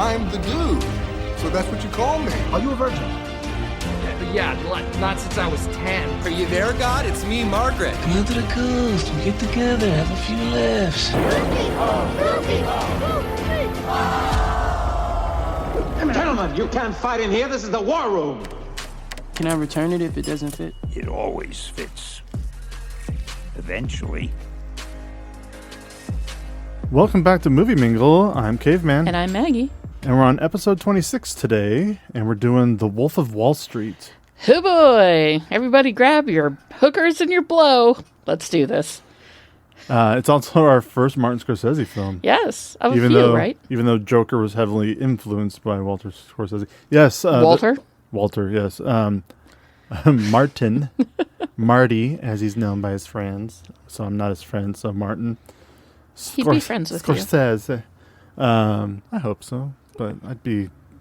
I'm the dude. So that's what you call me. Are you a virgin? Yeah, not since I was 10. Are you there, God? It's me, Margaret. Come out to the coast. We get together, have a few laughs. Gentlemen, you can't fight in here. This is the war room. Can I return it if it doesn't fit? It always fits. Eventually. Welcome back to Movie Mingle. I'm Caveman. And I'm Maggie. And we're on episode 26 today, and we're doing The Wolf of Wall Street. Oh boy! Everybody grab your hookers and your blow. Let's do this. It's also our first Martin Scorsese film. Yes, of a few, right? Even though Joker was heavily influenced by Walter Scorsese. Yes. Walter? Walter, yes. Martin. Marty, as he's known by his friends. So I'm not his friend, so Martin. He'd be friends with Scorsese. I hope so. But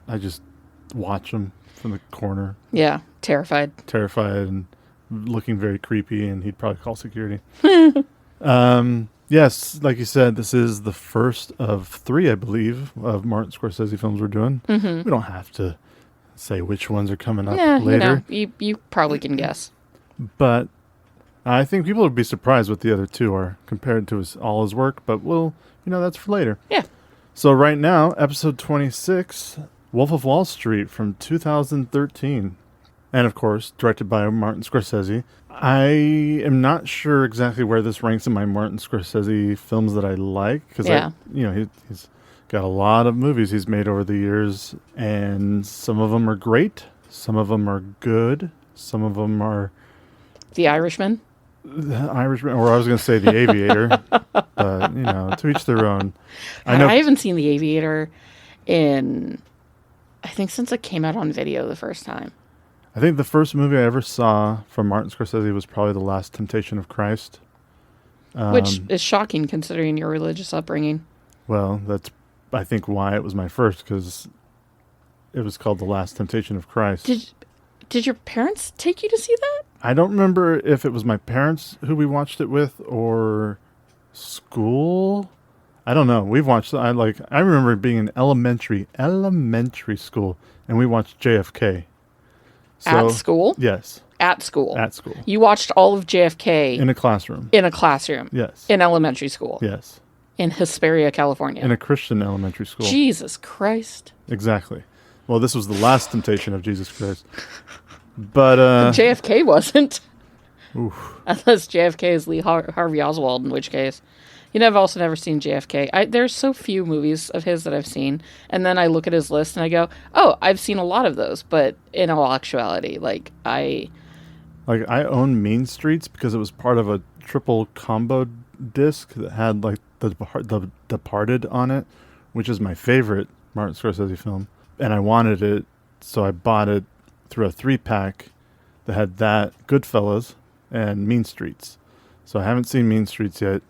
I just watch him from the corner. Yeah, terrified And looking very creepy, and he'd probably call security. Yes, like you said, this is the first of 3, I believe, of Martin Scorsese films we're doing. Mm-hmm. We don't have to say which ones are coming up later. You probably can guess. But I think people would be surprised what the other 2 are compared to all his work, but that's for later. Yeah. So right now, episode 26, Wolf of Wall Street from 2013. And of course, directed by Martin Scorsese. I am not sure exactly where this ranks in my Martin Scorsese films that I like. Because, he's got a lot of movies he's made over the years. And some of them are great. Some of them are good. Some of them are... The Irishman? The Irishman, or I was going to say The Aviator. But, to each their own. I haven't seen The Aviator I think since it came out on video the first time. I think the first movie I ever saw from Martin Scorsese was probably The Last Temptation of Christ. Which is shocking considering your religious upbringing. Well, that's, I think, why it was my first, because it was called The Last Temptation of Christ. Did your parents take you to see that? I don't remember if it was my parents who we watched it with or school. I don't know. We've watched, I remember being in elementary school, and we watched JFK. So, at school? Yes. At school? At school. You watched all of JFK? In a classroom. In a classroom? Yes. In elementary school? Yes. In Hesperia, California? In a Christian elementary school. Jesus Christ. Exactly. Well, this was the last temptation of Jesus Christ. But JFK wasn't. Oof. Unless JFK is Lee Harvey Oswald, in which case. I've also never seen JFK. There's so few movies of his that I've seen. And then I look at his list and I go, oh, I've seen a lot of those. But in all actuality, I own Mean Streets because it was part of a triple combo disc that had the Departed on it, which is my favorite Martin Scorsese film. And I wanted it, so I bought it through a 3-pack that had that, Goodfellas, and Mean Streets. So I haven't seen Mean Streets yet.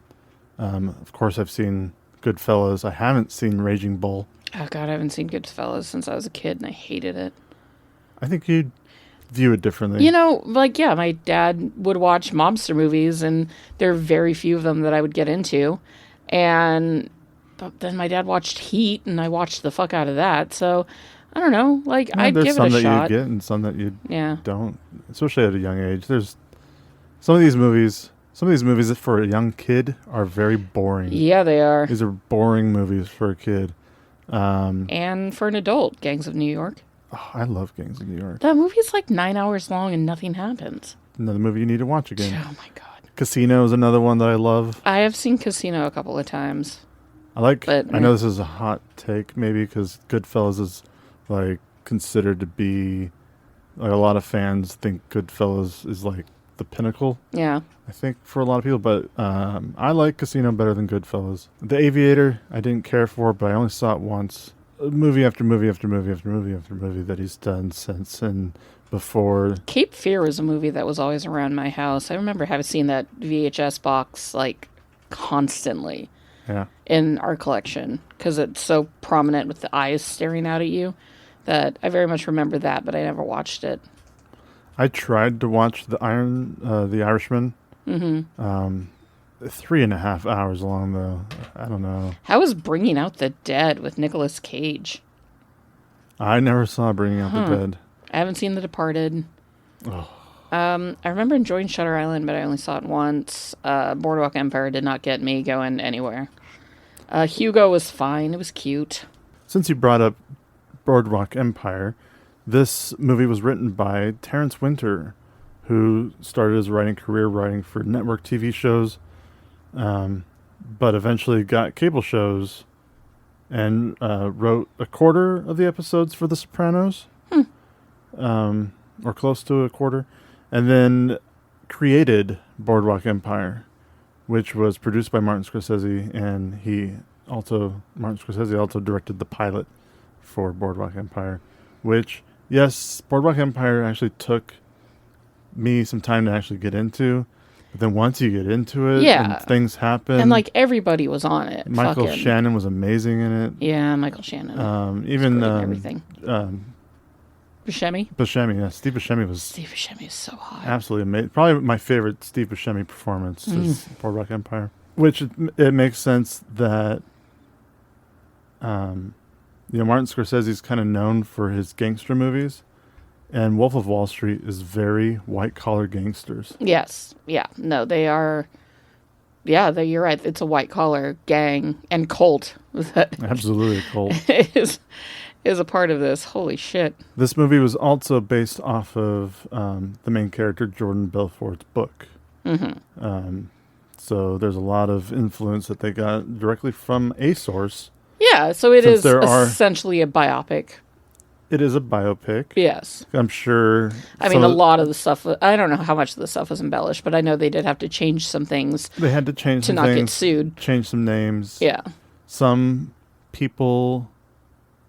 Of course, I've seen Goodfellas. I haven't seen Raging Bull. Oh, God, I haven't seen Goodfellas since I was a kid, and I hated it. I think you'd view it differently. My dad would watch mobster movies, and there are very few of them that I would get into. But then my dad watched Heat, and I watched the fuck out of that. So, I don't know. I'd give it a shot. There's some that you get and some that you don't, especially at a young age. There's some of these movies that for a young kid are very boring. Yeah, they are. These are boring movies for a kid. And for an adult, Gangs of New York. Oh, I love Gangs of New York. That movie's 9 hours long and nothing happens. Another movie you need to watch again. Oh, my God. Casino is another one that I love. I have seen Casino a couple of times. I know this is a hot take, maybe, because Goodfellas is, considered to be... a lot of fans think Goodfellas is, the pinnacle. Yeah. I think for a lot of people, but I like Casino better than Goodfellas. The Aviator, I didn't care for, but I only saw it once. Movie after movie after movie after movie after movie that he's done since and before. Cape Fear was a movie that was always around my house. I remember having seen that VHS box constantly. Yeah. In our collection because it's so prominent with the eyes staring out at you that I very much remember that, but I never watched it. I tried to watch The Irishman. Mm-hmm. 3.5 hours long, though. I don't know. How was Bringing Out the Dead with Nicolas Cage? I never saw Bringing Out the Dead. I haven't seen The Departed. I remember enjoying Shutter Island, but I only saw it once. Boardwalk Empire did not get me going anywhere. Hugo was fine. It was cute. Since you brought up Boardwalk Empire, this movie was written by Terrence Winter, who started his writing career writing for network TV shows, but eventually got cable shows and wrote a quarter of the episodes for The Sopranos, or close to a quarter, and then created Boardwalk Empire, which was produced by Martin Scorsese, and Martin Scorsese also directed the pilot for Boardwalk Empire, which, yes, Boardwalk Empire actually took me some time to actually get into, but then once you get into it, and things happen. And, like, everybody was on it. Michael Shannon was amazing in it. Yeah, Michael Shannon. Even everything. Buscemi? Buscemi, yeah. Steve Buscemi is so hot. Absolutely amazing. Probably my favorite Steve Buscemi performance is Boardwalk Empire. Which it makes sense that Martin Scorsese is kind of known for his gangster movies, and Wolf of Wall Street is very white-collar gangsters. Yes. Yeah. No, they are... Yeah, you're right. It's a white-collar gang and cult. Absolutely a cult. is a part of this. Holy shit. This movie was also based off of the main character, Jordan Belfort's book. So there's a lot of influence that they got directly from a source. Yeah, so it is essentially a biopic. It is a biopic. Yes. I'm sure. I mean, a lot of the stuff, I don't know how much of the stuff was embellished, but I know they did have to change some things. They had to change some things. To not get sued. Change some names. Yeah. Some people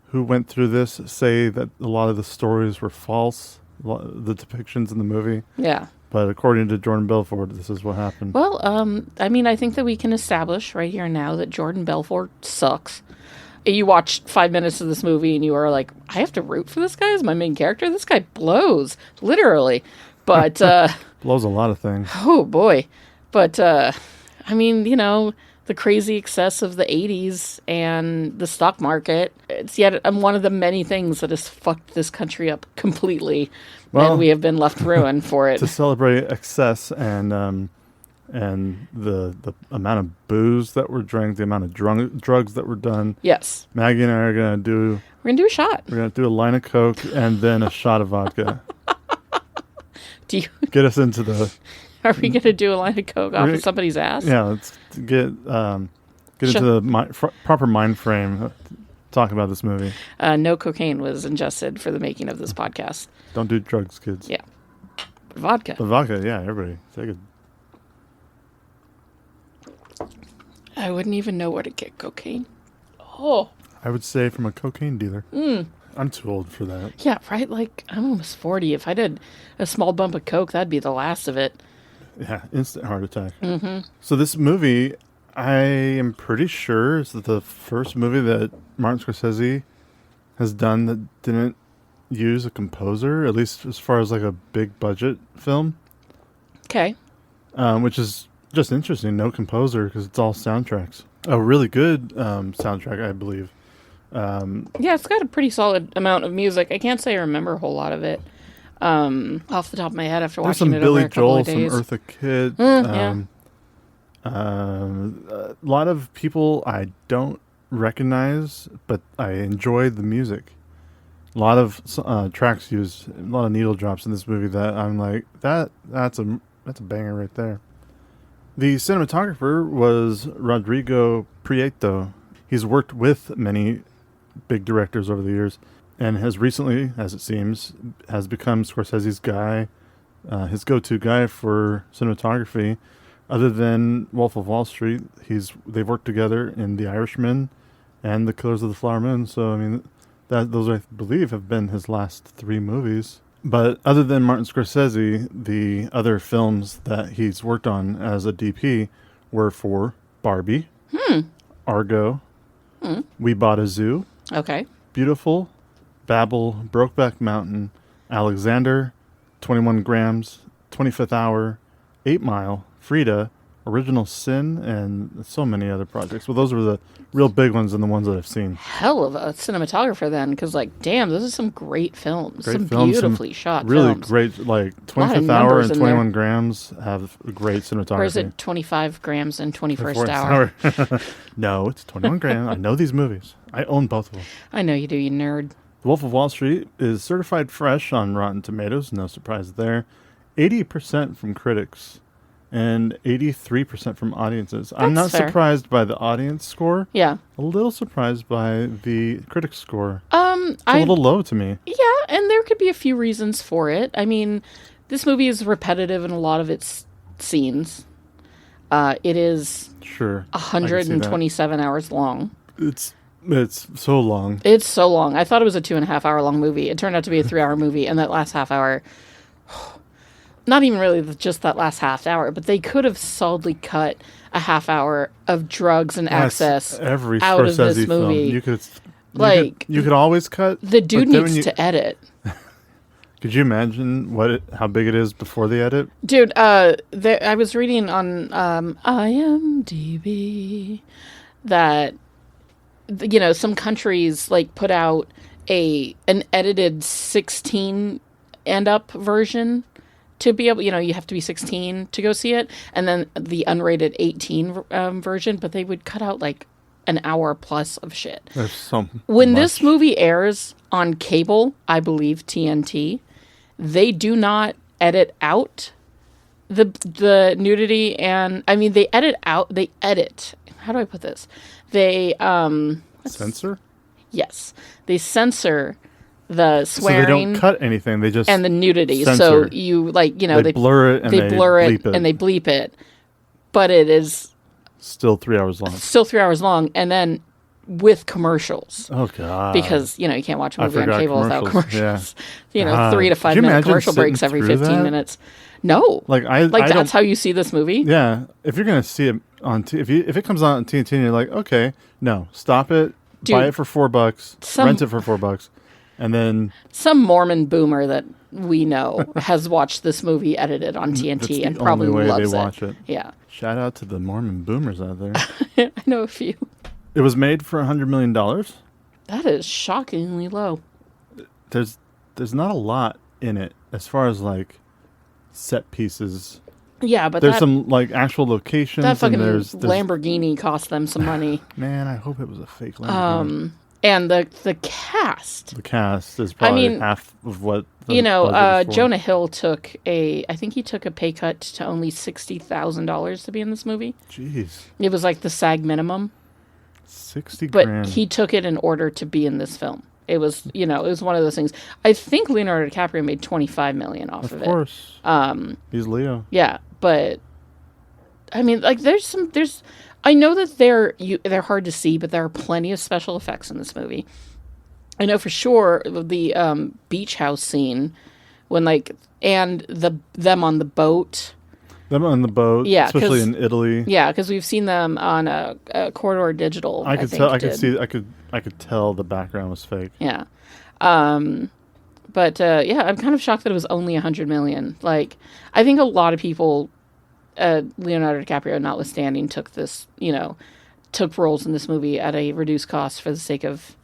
who went through this say that a lot of the stories were false, the depictions in the movie. Yeah. But according to Jordan Belfort, this is what happened. Well, I mean, I think that we can establish right here and now that Jordan Belfort sucks. You watched 5 minutes of this movie and you are like, I have to root for this guy as my main character? This guy blows, literally. But blows a lot of things. Oh, boy. But, I mean, the crazy excess of the 80s and the stock market, it's yet one of the many things that has fucked this country up completely. Well, and we have been left ruined for it. To celebrate excess and the amount of booze that were drank, the amount of drugs that were done. Yes. Maggie and I are going to do... We're going to do a shot. We're going to do a line of Coke and then a shot of vodka. Do you... Get us into the... Are we going to do a line of Coke off of somebody's ass? Yeah, let's get into the proper mind frame talking about this movie. No cocaine was ingested for the making of this podcast. Don't do drugs, kids. Yeah. But vodka. But vodka, yeah, everybody. Take it. I wouldn't even know where to get cocaine. Oh. I would say from a cocaine dealer. I'm too old for that. Yeah, right? Like, I'm almost 40. If I did a small bump of Coke, that'd be the last of it. Yeah, instant heart attack. So this movie, I am pretty sure is the first movie that Martin Scorsese has done that didn't use a composer, at least as far as like a big budget film. Okay. Which is just interesting. No composer because it's all soundtracks. A really good soundtrack, I believe. Yeah, it's got a pretty solid amount of music. I can't say I remember a whole lot of it. Off the top of my head after watching it over a couple of days. There's some Billy Joel, some Eartha Kitt. A lot of people I don't recognize, but I enjoyed the music. A lot of tracks used, a lot of needle drops in this movie that I'm like, that's a banger right there. The cinematographer was Rodrigo Prieto. He's worked with many big directors over the years, and has recently, as it seems, has become Scorsese's guy, his go-to guy for cinematography. Other than Wolf of Wall Street, they've worked together in The Irishman and The Killers of the Flower Moon. So I mean, those I believe have been his last 3 movies. But other than Martin Scorsese, the other films that he's worked on as a DP were for Barbie, Argo, We Bought a Zoo, okay, Beautiful, Babel, Brokeback Mountain, Alexander, 21 Grams, 25th Hour, 8 Mile, Frida, Original Sin, and so many other projects. Well, those were the real big ones and the ones that I've seen. Hell of a cinematographer then, because like, damn, those are some great films. Great some films, beautifully shot really films. great, like Lot of 25th Hour numbers and in there. 21 Grams have great cinematography. Or is it 25 grams and 21st 24th hour? No, it's 21 Grams. I know these movies. I own both of them. I know you do, you nerd. The Wolf of Wall Street is certified fresh on Rotten Tomatoes. No surprise there. 80% from critics and 83% from audiences. I'm not That's fair. surprised by the audience score. Yeah. A little surprised by the critic score. It's a little low to me. Yeah, and there could be a few reasons for it. I mean, this movie is repetitive in a lot of its scenes. It is Sure. I can see that. 127 hours long. It's so long. It's so long. I thought it was a 2.5 hour long movie. It turned out to be a 3 hour movie, and that last half hour, not even really just that last half hour, but they could have solidly cut a half hour of drugs and access every out of Scorsese this movie. film. You could always cut. The dude but then needs to edit. Could you imagine how big it is before the edit? Dude, I was reading on IMDb that some countries like put out an edited 16 and up version to be able, you have to be 16 to go see it, and then the unrated 18 version, but they would cut out like an hour plus of shit. There's so When much. this movie airs on cable, I believe TNT, they do not edit out the nudity, and I mean they edit. How do I put this? They Censor? Yes, they censor the swearing. So they don't cut anything. They just and the nudity. censor. So you they blur it and they blur bleep it. and they bleep it, but it is Still 3 hours long. still 3 hours long, and then with commercials. Oh god! Because you can't watch a I movie on forgot cable without commercials. commercials. 3 to 5 Could you minute imagine commercial sitting breaks every through 15 that? minutes. No, Like I that's don't, how you see this movie. Yeah, if you're gonna see it on if it comes on TNT and you're like, okay, no, stop it, Dude, buy it for $4, rent it for $4, and then Some Mormon boomer that we know has watched this movie edited on that's TNT the and probably only way loves they watch it. Yeah, Shout out to the Mormon boomers out there. I know a few. It was made for $100 million. That is shockingly low. There's not a lot in it as far as like set pieces. Yeah, but There's that, some like actual locations. that fucking and there's Lamborghini cost them some money. Man, I hope it was a fake Lamborghini. And the cast. The cast is probably mean, half of what the budget was for. Jonah Hill I think he took a pay cut to only $60,000 to be in this movie. Jeez, It was like the SAG minimum, 60 but grand. he took it in order to be in this film. It was, it was one of those things. I think Leonardo DiCaprio made $25 million off of of it. course. He's Leo. Yeah, but I mean, like, I know that they're hard to see, but there are plenty of special effects in this movie. I know for sure the beach house scene when and them on the boat. Them on the boat, Yeah, especially 'cause- in Italy. Yeah, because we've seen them on a Corridor Digital. I could think tell. I did. could tell the background was fake. Yeah. But I'm kind of shocked that it was only $100 million. Like, I think a lot of people, Leonardo DiCaprio notwithstanding, took roles in this movie at a reduced cost for the sake of,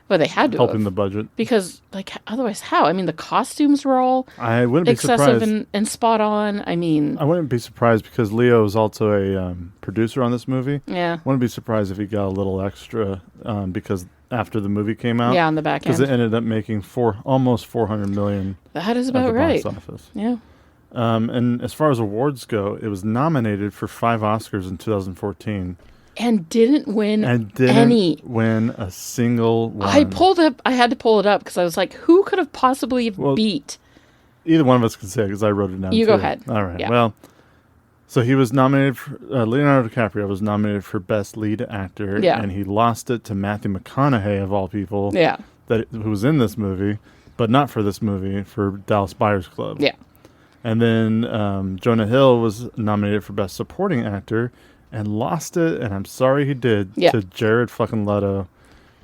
well, they had to Helping have. the budget. Because, otherwise how? I mean, the costumes were all I wouldn't be excessive surprised. and spot on. I mean, I wouldn't be surprised because Leo is also a producer on this movie. yeah. Wouldn't be surprised if he got a little extra because after the movie came out. Yeah, on the back Because end. it ended up making almost $400 million That is at about the right. box office. Yeah. And as far as awards go, it was nominated for 5 Oscars in 2014 And didn't win and didn't any. win a single one. I had to pull it up because I was like, who could have possibly beat? Either one of us can say it because I wrote it down. You too. go ahead. All right. Yeah. Well, so he was nominated for Leonardo DiCaprio was nominated for Best Lead Actor. Yeah. And he lost it to Matthew McConaughey of all people. Yeah. Who was in this movie, but not for this movie, for Dallas Buyers Club. Yeah. And then Jonah Hill was nominated for Best Supporting Actor and lost it, and I'm sorry he did, Yeah. to Jared fucking Leto.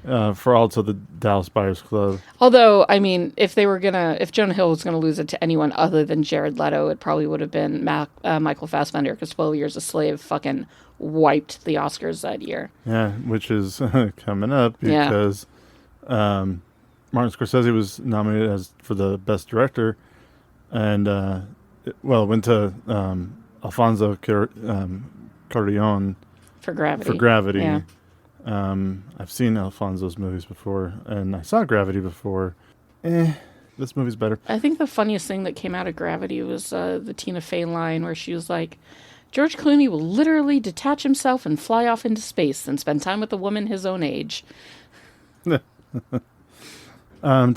for also the Dallas Buyers Club. Although, I mean, if Jonah Hill was gonna lose it to anyone other than Jared Leto, it probably would have been Michael Fassbender, because 12 Years a Slave fucking wiped the Oscars that year. Yeah, which is coming up because Martin Scorsese was nominated for the Best Director, and it went to Alfonso Cuarón For Gravity. For Gravity. Yeah. I've seen Alfonso's movies before, and I saw Gravity before. This movie's better. I think the funniest thing that came out of Gravity was the Tina Fey line where she was like, George Clooney will literally detach himself and fly off into space and spend time with a woman his own age. To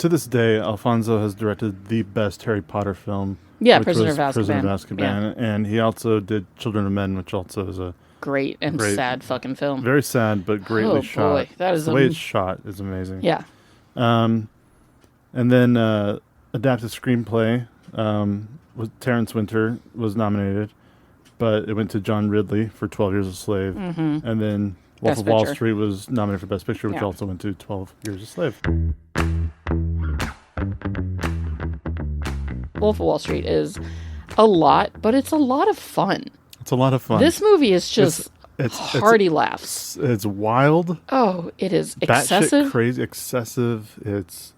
this day, Alfonso has directed the best Harry Potter film. Yeah, which Prisoner was of Azkaban. Prisoner of Azkaban. Yeah. And he also did Children of Men, which also is a great and sad fucking film. very sad, but greatly shot. Boy, that is the way it's shot is amazing. Yeah. And then adapted screenplay was Terrence Winter was nominated, but it went to John Ridley for 12 Years a Slave. Mm-hmm. And then Wolf Best of Wall Picture. Street was nominated for Best Picture, which Yeah. also went to 12 Years a Slave. Wolf of Wall Street is a lot, but it's a lot of fun. It's a lot of fun. This movie is just hearty laughs. It's wild. Oh, it is Batshit excessive. crazy, excessive. It's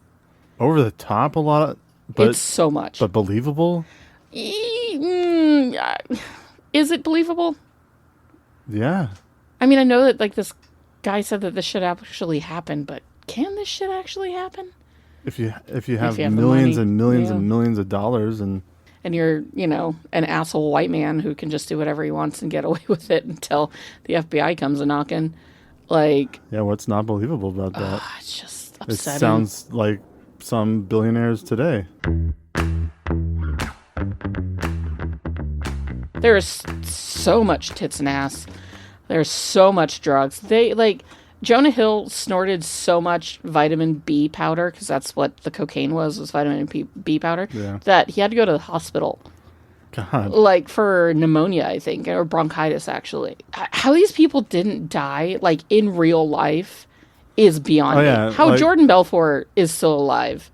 over the top a lot, but It's so much. but believable. Is it believable? Yeah. I mean, I know that like this guy said that this should actually happen, but can this shit actually happen? If you have you have the millions money, and millions yeah. and millions of dollars and And you're, an asshole white man who can just do whatever he wants and get away with it until the FBI comes a knocking. Like, yeah, what's not believable about that? it's just It upsetting. sounds like some billionaires today. There is so much tits and ass. There's so much drugs. Jonah Hill snorted so much vitamin B powder, because that's what the cocaine was vitamin B powder, Yeah. that he had to go to the hospital, God. like for pneumonia, I think, or bronchitis, actually. How these people didn't die, like in real life, is beyond me. yeah, How like- Jordan Belfort is still alive.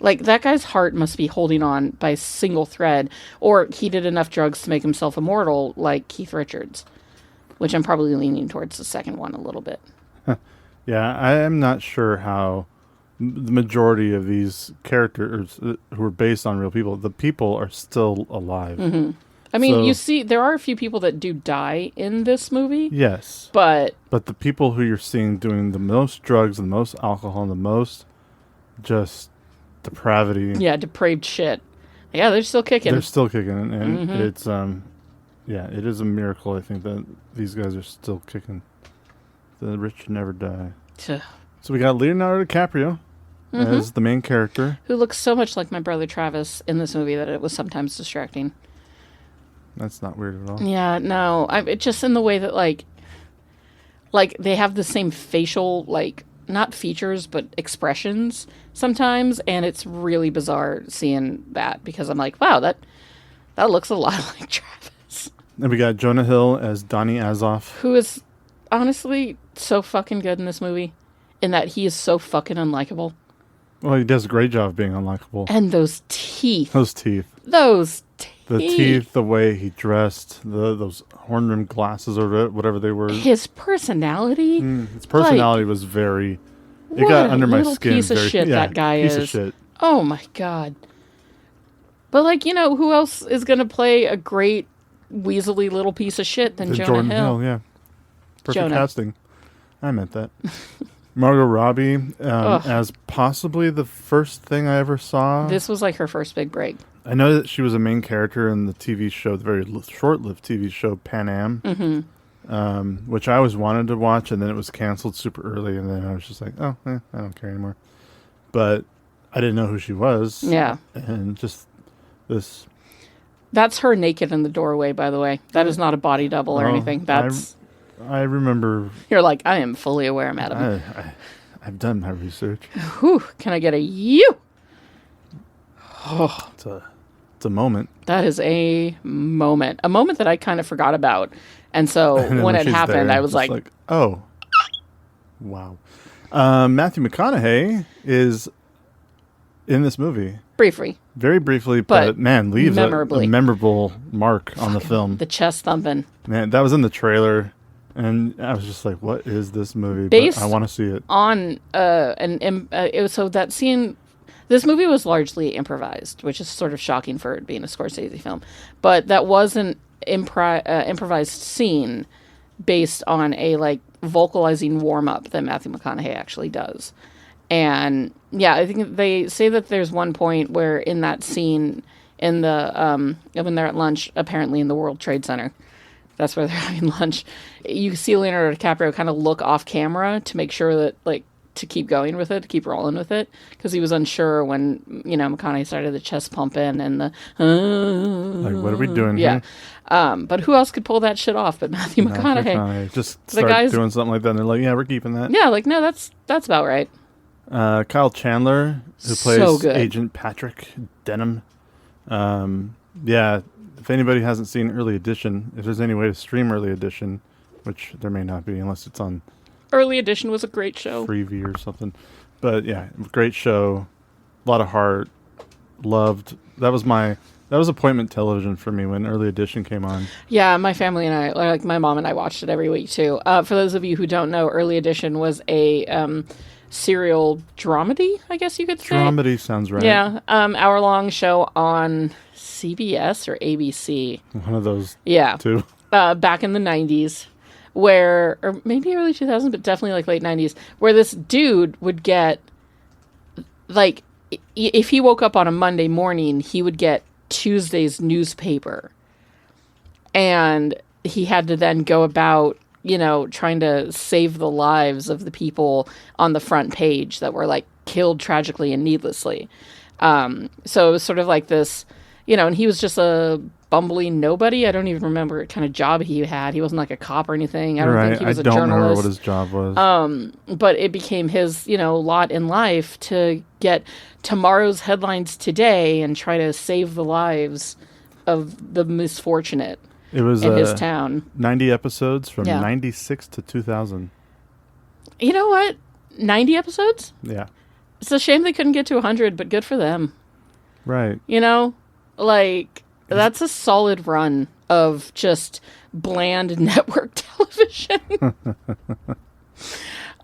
Like, that guy's heart must be holding on by a single thread, or he did enough drugs to make himself immortal, like Keith Richards, which I'm probably leaning towards the second one a little bit. Yeah, I am not sure how the majority of these characters who are based on real people, the people are still alive. Mm-hmm. I mean, So- you see, there are a few people that do die in this movie, Yes. but But the people who you're seeing doing the most drugs and the most alcohol and the most just depravity, yeah, depraved shit. Yeah, they're still kicking. they're still kicking. And Mm-hmm. it's, it is a miracle, I think, that these guys are still kicking. The rich never die. So we got Leonardo DiCaprio Mm-hmm. as the main character. Who looks so much like my brother Travis in this movie that it was sometimes distracting. That's not weird at all. Yeah, no, it just in the way that like they have the same facial, like, not features but expressions sometimes, and it's really bizarre seeing that, because I'm like, wow, that looks a lot like Travis, And we got Jonah Hill as Donnie Azoff. who is honestly so fucking good in this movie, in that he is so fucking unlikable. Well, he does a great job of being unlikable. And those teeth. Those teeth. The teeth, the way he dressed, those horn-rimmed glasses or whatever they were. His personality. His personality was very... It What got a under my little skin. piece of shit that guy piece is. of shit. Oh my god. But like, who else is going to play a great weaselly little piece of shit than The Jonah Jordan Hill? yeah. Perfect Jonah. casting. I meant that. Margot Robbie as possibly the first thing I ever saw. This was like her first big break. I know that she was a main character in the TV show, the very short-lived TV show Pan Am, which I always wanted to watch, and then it was canceled super early, and then I was just like, I don't care anymore. But I didn't know who she was. Yeah. And just this... That's her naked in the doorway, by the way. That is not a body double or Oh, anything. That's... I remember... You're like, I am fully aware, madam. I've done my research. Whew, can I get a you? It's a moment. That is a moment. A moment that I kind of forgot about. And so And then when it she's happened, there, I was just like, oh, wow. Matthew McConaughey is in this movie. Briefly. Very briefly, but man, leaves a memorable mark on the film. The chest thumping. Man, that was in the trailer, and I was just like, what is this movie? Based but I want to see it. On, so that scene, this movie was largely improvised, which is sort of shocking for it being a Scorsese film. But that was an improvised scene based on a, like, vocalizing warm-up that Matthew McConaughey actually does. And yeah, I think they say that there's one point where in that scene in the when they're at lunch, apparently in the World Trade Center, that's where they're having lunch, you see Leonardo DiCaprio kind of look off camera to make sure that, like, to keep going with it, to keep rolling with it, because he was unsure when, you know, McConaughey started the chest pumping and the like, what are we doing here? But who else could pull that shit off but Matthew McConaughey? Just start doing something like that, and they're like, yeah, we're keeping that. Yeah, like, no, that's about right. Kyle Chandler, who plays Agent Patrick Denham. Yeah, if anybody hasn't seen Early Edition, if there's any way to stream Early Edition, which there may not be unless it's on Early Edition was a great show. Freevee or something. But yeah, great show. A lot of heart. Loved. That was appointment television for me when Early Edition came on. Yeah, my family and I, like my mom and I, watched it every week too. For those of you who don't know, Early Edition was a serial dramedy, I guess you could say. Dramedy sounds right. Yeah, hour-long show on CBS or ABC. One of those. Yeah. Two. Back in the 90s. Or maybe early 2000s, but definitely like late 90s, where this dude would get, like, if he woke up on a Monday morning, he would get Tuesday's newspaper. And he had to then go about, you know, trying to save the lives of the people on the front page that were, like, killed tragically and needlessly. So it was sort of like this, you know, and he was just a bumbling nobody. I don't even remember what kind of job he had. He wasn't like a cop or anything. I don't think he was a journalist. I don't remember what his job was. But it became his, you know, lot in life to get tomorrow's headlines today and try to save the lives of the misfortunate in his town. 90 episodes from 96 to 2000. You know what? 90 episodes? Yeah. It's a shame they couldn't get to 100, but good for them. Right. You know, like, that's a solid run of just bland network television.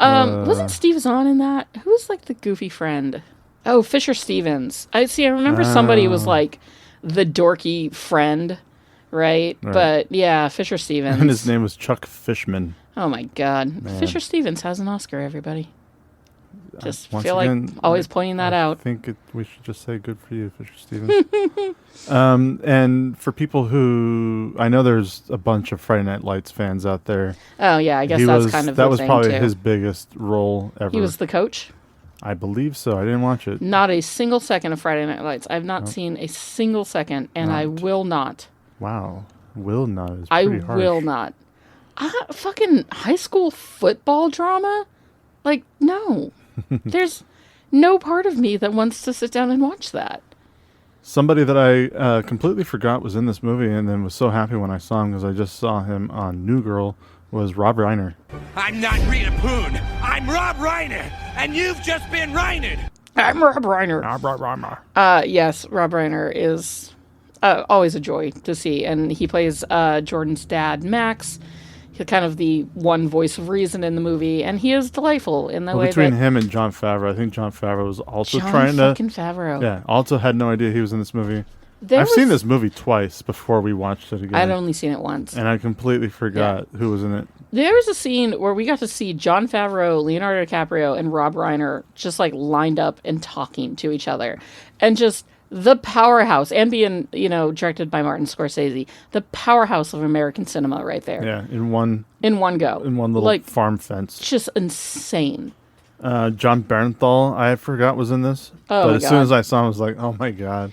Wasn't Steve Zahn in that? Who was, like, the goofy friend? Oh, Fisher Stevens. I remember somebody was, like, the dorky friend, right? But, yeah, Fisher Stevens. And his name was Chuck Fishman. Oh, my God. Man. Fisher Stevens has an Oscar, everybody. Just feel again, like always pointing that out. I think we should just say good for you, Fisher Stevens. And for people who, I know there's a bunch of Friday Night Lights fans out there. Oh, yeah, I guess that's kind of the that was thing, probably too. His biggest role ever. He was the coach? I believe so. I didn't watch it. Not a single second of Friday Night Lights. I've not seen a single second, and I will not. Wow. Will not is pretty harsh. I will not. Fucking high school football drama? Like, no. There's no part of me that wants to sit down and watch that. Somebody that I completely forgot was in this movie and then was so happy when I saw him because I just saw him on New Girl was Rob Reiner. I'm not Rita Poon. I'm Rob Reiner, and you've just been Reinered. I'm Rob Reiner. Rob Reiner. Yes, Rob Reiner is always a joy to see, and he plays Jordan's dad, Max. Kind of the one voice of reason in the movie, and he is delightful in the way between him and Jon Favreau, I think Jon Favreau was also trying to. Fucking Favreau. Yeah, also had no idea he was in this movie. I've seen this movie twice before we watched it again. I'd only seen it once, and I completely forgot who was in it. There was a scene where we got to see Jon Favreau, Leonardo DiCaprio, and Rob Reiner just like lined up and talking to each other, and just. The powerhouse, and being, you know, directed by Martin Scorsese, the powerhouse of American cinema right there. Yeah, in one go. In one little like, farm fence. Just insane. John Bernthal, I forgot was in this. Oh, but as soon as I saw him, I was like, oh my God.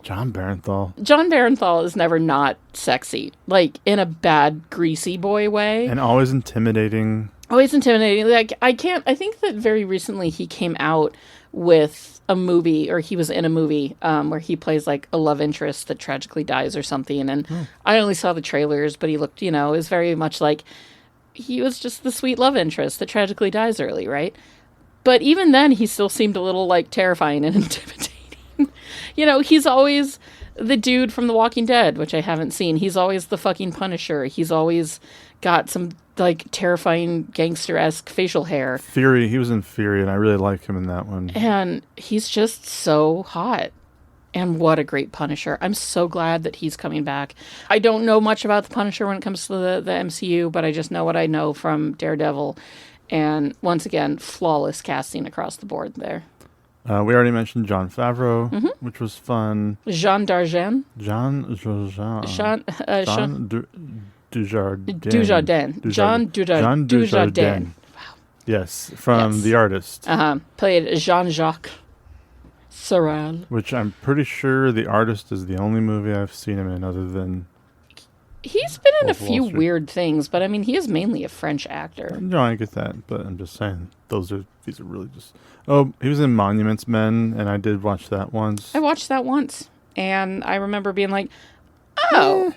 John Bernthal. John Bernthal is never not sexy. Like, in a bad, greasy boy way. And always intimidating. Always intimidating. Like, I think that very recently he came out with a movie, or he was in a movie where he plays like a love interest that tragically dies or something. And I only saw the trailers, but he looked, you know, is very much like he was just the sweet love interest that tragically dies early, right? But even then, he still seemed a little, like, terrifying and intimidating. You know, he's always the dude from The Walking Dead, which I haven't seen. He's always the fucking Punisher. He's always got some, like, terrifying gangster-esque facial hair. Fury, he was in Fury, and I really like him in that one. And he's just so hot. And what a great Punisher. I'm so glad that he's coming back. I don't know much about the Punisher when it comes to the MCU, but I just know what I know from Daredevil. And once again, flawless casting across the board there. We already mentioned Jon Favreau, which was fun. Jean Dargen. Jean Dujardin. Jean Dujardin. Wow. Yes, from The Artist. Played Jean-Jacques Sorel. Which I'm pretty sure The Artist is the only movie I've seen him in other than... He's been in a Wolf of few Wall Street. weird things, but I mean, he is mainly a French actor. No, I get that, but I'm just saying, these are really just... Oh, he was in Monuments Men, and I did watch that once. I watched that once, and I remember being like, oh,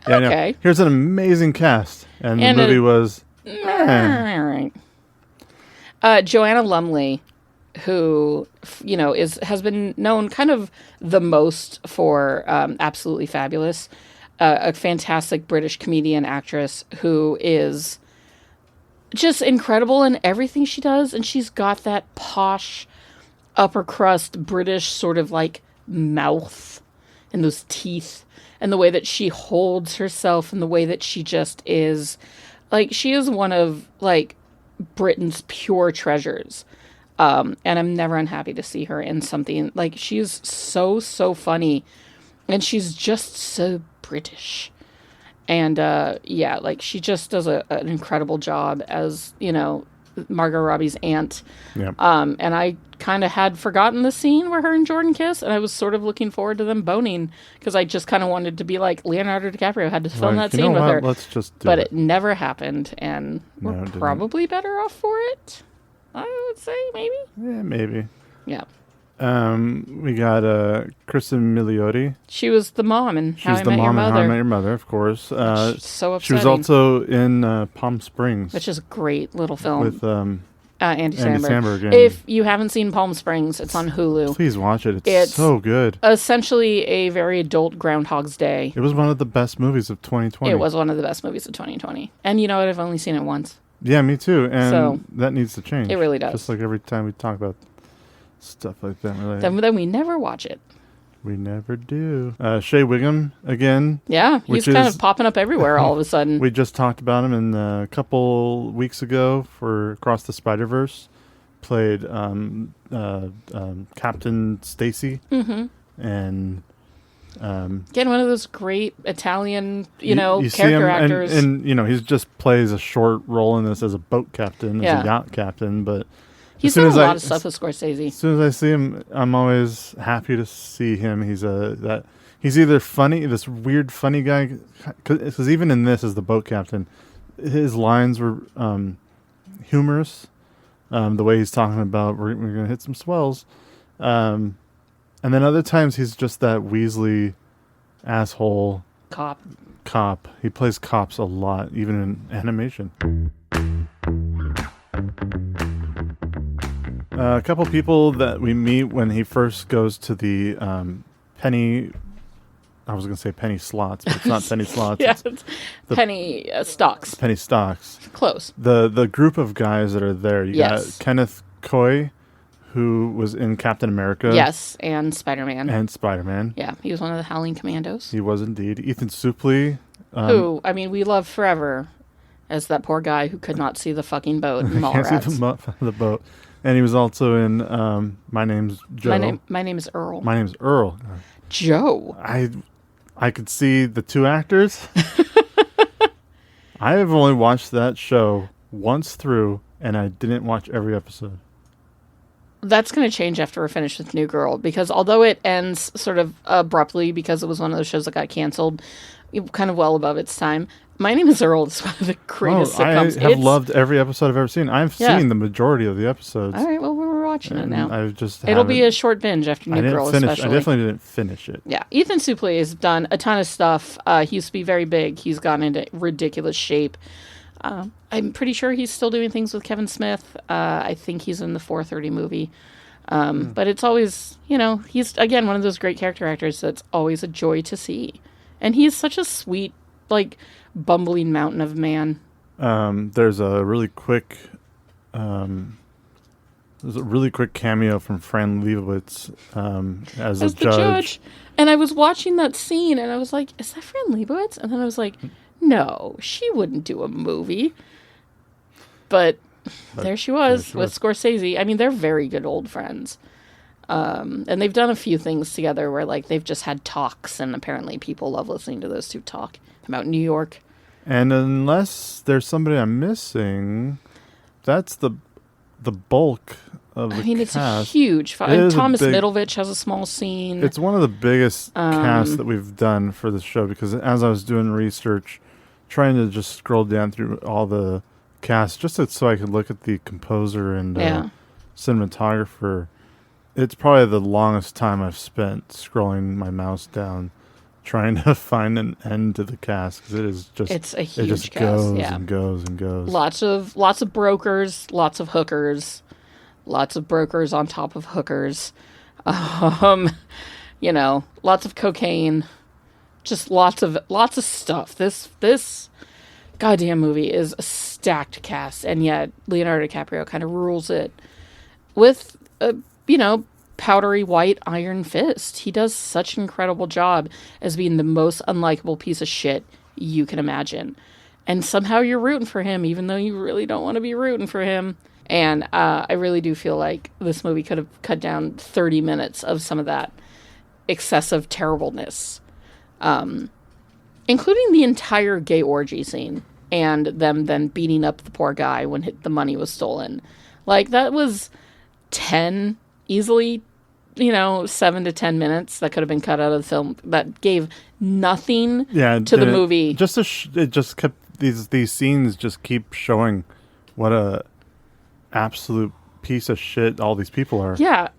Yeah, okay. no, here's an amazing cast, and the And movie a- was... all right. Joanna Lumley, who, you know, has been known kind of the most for Absolutely Fabulous, a fantastic British comedian actress who is just incredible in everything she does, and she's got that posh, upper crust British sort of like mouth and those teeth and the way that she holds herself and the way that she just is. Like, she is one of, like, Britain's pure treasures. And I'm never unhappy to see her in something. Like, she's so funny. And she's just so British. And, yeah, like, she just does an incredible job as, you know, Margot Robbie's aunt. Yeah. And I kind of had forgotten the scene where her and Jordan kiss, and I was sort of looking forward to them boning, because I just kind of wanted to be like, Leonardo DiCaprio had to film Like, that you scene know with what? her. Let's just do But it. it never happened, and No, we're it didn't. probably better off for it. I would say, maybe. Yeah, maybe. Yeah. We got Kristen Milioti. She was the mom in She How was I the Met Your mom in How I Mother. Met Your Mother, of course. So She was upsetting. also in Palm Springs. Which is a great little film. with Andy Andy Samberg. Samberg, yeah. If you haven't seen Palm Springs, it's on Hulu. Please watch it. It's It's so good. Essentially a very adult Groundhog's Day. It was one of the best movies of 2020. It was one of the best movies of 2020. And you know what? I've only seen it once. Yeah, me too. And So, that needs to change. it really does. Just like every time we talk about stuff like that. We're like, Then we never watch it. we never do. Shea Wiggum, again. Yeah, Which he's kind is- of popping up everywhere all of a sudden. We just talked about him in a couple weeks ago for Across the Spider-Verse. Played Captain Stacy. Mm-hmm. And Again, one of those great Italian, you see character him, actors. and you know, he just plays a short role in this as a boat captain, as Yeah. a yacht captain. But he's as soon done as a lot of stuff with Scorsese. As soon as I see him, I'm always happy to see him. He's either funny, this weird funny guy, because even in this as the boat captain, his lines were humorous. The way he's talking about we're gonna hit some swells, and then other times he's just that Weasley asshole cop. He plays cops a lot, even in animation. A couple people that we meet when he first goes to the penny. I was going to say penny slots, but it's not penny slots. Yeah, It's it's penny stocks. penny stocks. Close. The group of guys that are there. You Yes. got Kenneth Coy, who was in Captain America. Yes, and Spider-Man. And Spider-Man. Yeah, he was one of the Howling Commandos. He was indeed. Ethan Suplee. Who, I mean, we love forever as that poor guy who could not see the fucking boat in Can't see Mallrats. the boat. And he was also in My Name's Joe. My name is Earl. My name's Earl. Joe. I could see the two actors. I have only watched that show once through, and I didn't watch every episode. That's going to change after we're finished with New Girl, because although it ends sort of abruptly because it was one of those shows that got canceled, kind of well above its time, My Name is Earl is one of the greatest sitcoms. I have loved every episode I've ever seen. I've Yeah. seen the majority of the episodes. All right, well, we're watching it now. I just It'll be haven't- a short binge after New Girl, I especially. definitely didn't finish it. Yeah, Ethan Suplee has done a ton of stuff. He used to be very big. He's gotten into ridiculous shape. I'm pretty sure he's still doing things with Kevin Smith. I think he's in the 4:30 movie. But it's always, he's, again, one of those great character actors that's always a joy to see. And he's such a sweet, like, bumbling mountain of man. There's a really quick cameo from Fran Lebowitz as a judge. And I was watching that scene, and I was like, is that Fran Lebowitz? And then I was like, no, she wouldn't do a movie. But there she was with Scorsese. I mean, they're very good old friends. And they've done a few things together where, like, they've just had talks, and apparently people love listening to those two talk about New York. And unless there's somebody I'm missing, that's the bulk of the cast. It's a huge Thomas Middlevich has a small scene. It's one of the biggest casts that we've done for the show, because as I was doing research, trying to just scroll down through all the cast just so I could look at the composer and cinematographer, it's probably the longest time I've spent scrolling my mouse down trying to find an end to the cast, because it is just, it's a huge it just cast, goes and goes and goes. Lots of brokers, lots of hookers, lots of brokers on top of hookers, lots of cocaine, just lots of stuff. This goddamn movie is a stacked cast, and yet Leonardo DiCaprio kind of rules it with a powdery white iron fist. He does such an incredible job as being the most unlikable piece of shit you can imagine. And somehow you're rooting for him, even though you really don't want to be rooting for him. And I really do feel like this movie could have cut down 30 minutes of some of that excessive terribleness. Including the entire gay orgy scene and them then beating up the poor guy when the money was stolen. Like, that was 10 easily, 7 to 10 minutes that could have been cut out of the film that gave nothing to the movie. It just kept these scenes just keep showing what a absolute piece of shit all these people are. Yeah.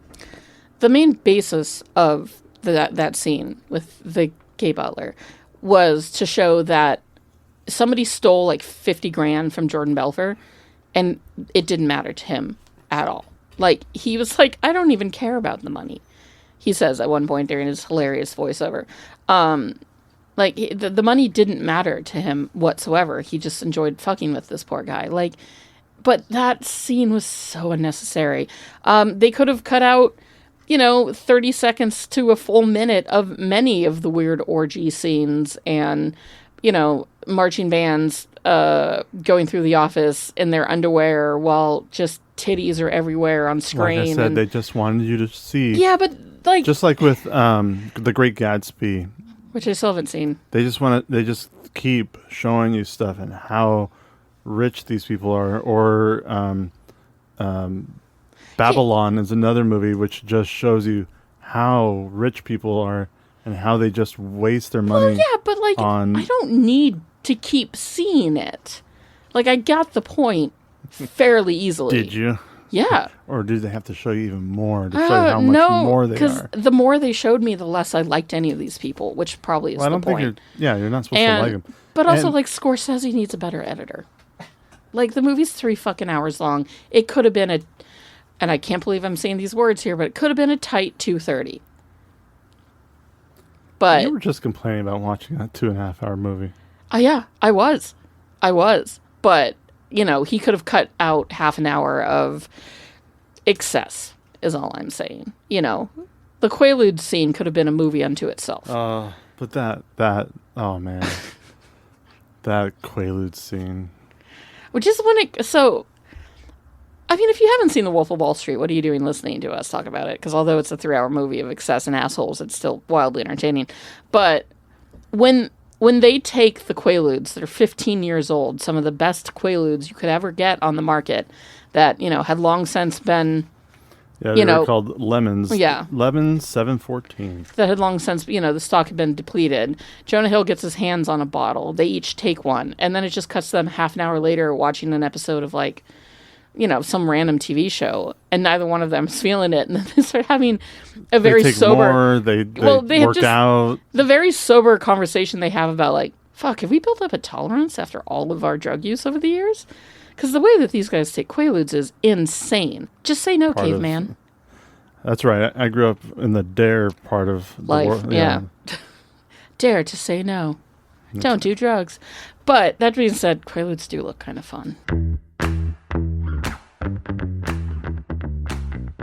The main basis of that scene with the gay butler was to show that somebody stole like 50 grand from Jordan Belfort, and it didn't matter to him at all. Like, he was like, I don't even care about the money, he says at one point during his hilarious voiceover. The money didn't matter to him whatsoever. He just enjoyed fucking with this poor guy. Like, but that scene was so unnecessary. They could have cut out, 30 seconds to a full minute of many of the weird orgy scenes and, marching bands going through the office in their underwear while just titties are everywhere on screen. Like I said, they just wanted you to see. Yeah, but like, just like with The Great Gatsby, which I still haven't seen. They just keep showing you stuff and how rich these people are. Or Babylon is another movie which just shows you how rich people are and how they just waste their money. Well, yeah, but like, I don't need to keep seeing it. Like, I got the point fairly easily. Did you? Yeah. Or did they have to show you even more to show you how much more they are? Because the more they showed me, the less I liked any of these people, which probably is the point. You're not supposed to like them. But also, like, Scorsese needs a better editor. Like, the movie's 3 fucking hours long. It could have been and I can't believe I'm saying these words here, but it could have been a tight 2:30. But you were just complaining about watching a 2.5 hour movie. Yeah, I was. But, he could have cut out half an hour of excess, is all I'm saying. The Quaalude scene could have been a movie unto itself. But that, oh man. That Quaalude scene. Which is if you haven't seen The Wolf of Wall Street, what are you doing listening to us talk about it? Because although it's a 3-hour movie of excess and assholes, it's still wildly entertaining. But when they take the Quaaludes that are 15 years old, some of the best Quaaludes you could ever get on the market that, had long since been, they're called lemons. Yeah. Lemons 714. That had long since, the stock had been depleted. Jonah Hill gets his hands on a bottle. They each take one. And then it just cuts to them half an hour later watching an episode of, like, some random TV show, and neither one of them is feeling it, and then they start having they take sober. More, they work out. The very sober conversation they have about, like, fuck, have we built up a tolerance after all of our drug use over the years? Because the way that these guys take Quaaludes is insane. Just say no, caveman. That's right. I grew up in the dare part of the Life, world. yeah. Dare to say no. Don't do drugs. But that being said, Quaaludes do look kind of fun.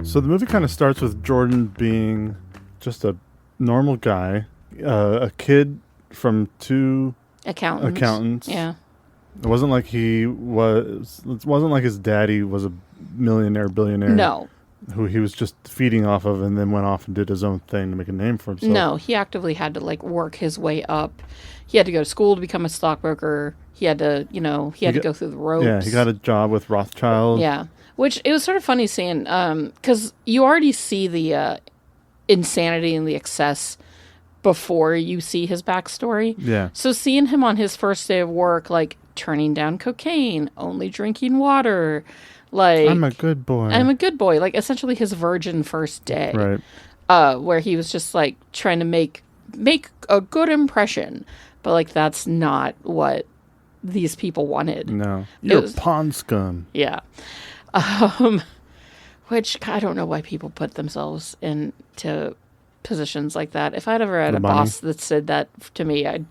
So the movie kind of starts with Jordan being just a normal guy, a kid from two accountants. Yeah. It wasn't like it wasn't like his daddy was a billionaire. No. Who he was just feeding off of and then went off and did his own thing to make a name for himself. No, he actively had to like work his way up. He had to go to school to become a stockbroker. He had to, to go through the ropes. Yeah, he got a job with Rothschild. Yeah. Which it was sort of funny seeing, because you already see the insanity and the excess before you see his backstory. Yeah. So seeing him on his first day of work, like turning down cocaine, only drinking water, like I'm a good boy. Like essentially his virgin first day. Right. Where he was just like trying to make a good impression, but like that's not what these people wanted. No. You're pond scum. Yeah. Which I don't know why people put themselves into positions like that. If I'd ever had a boss that said that to me, I'd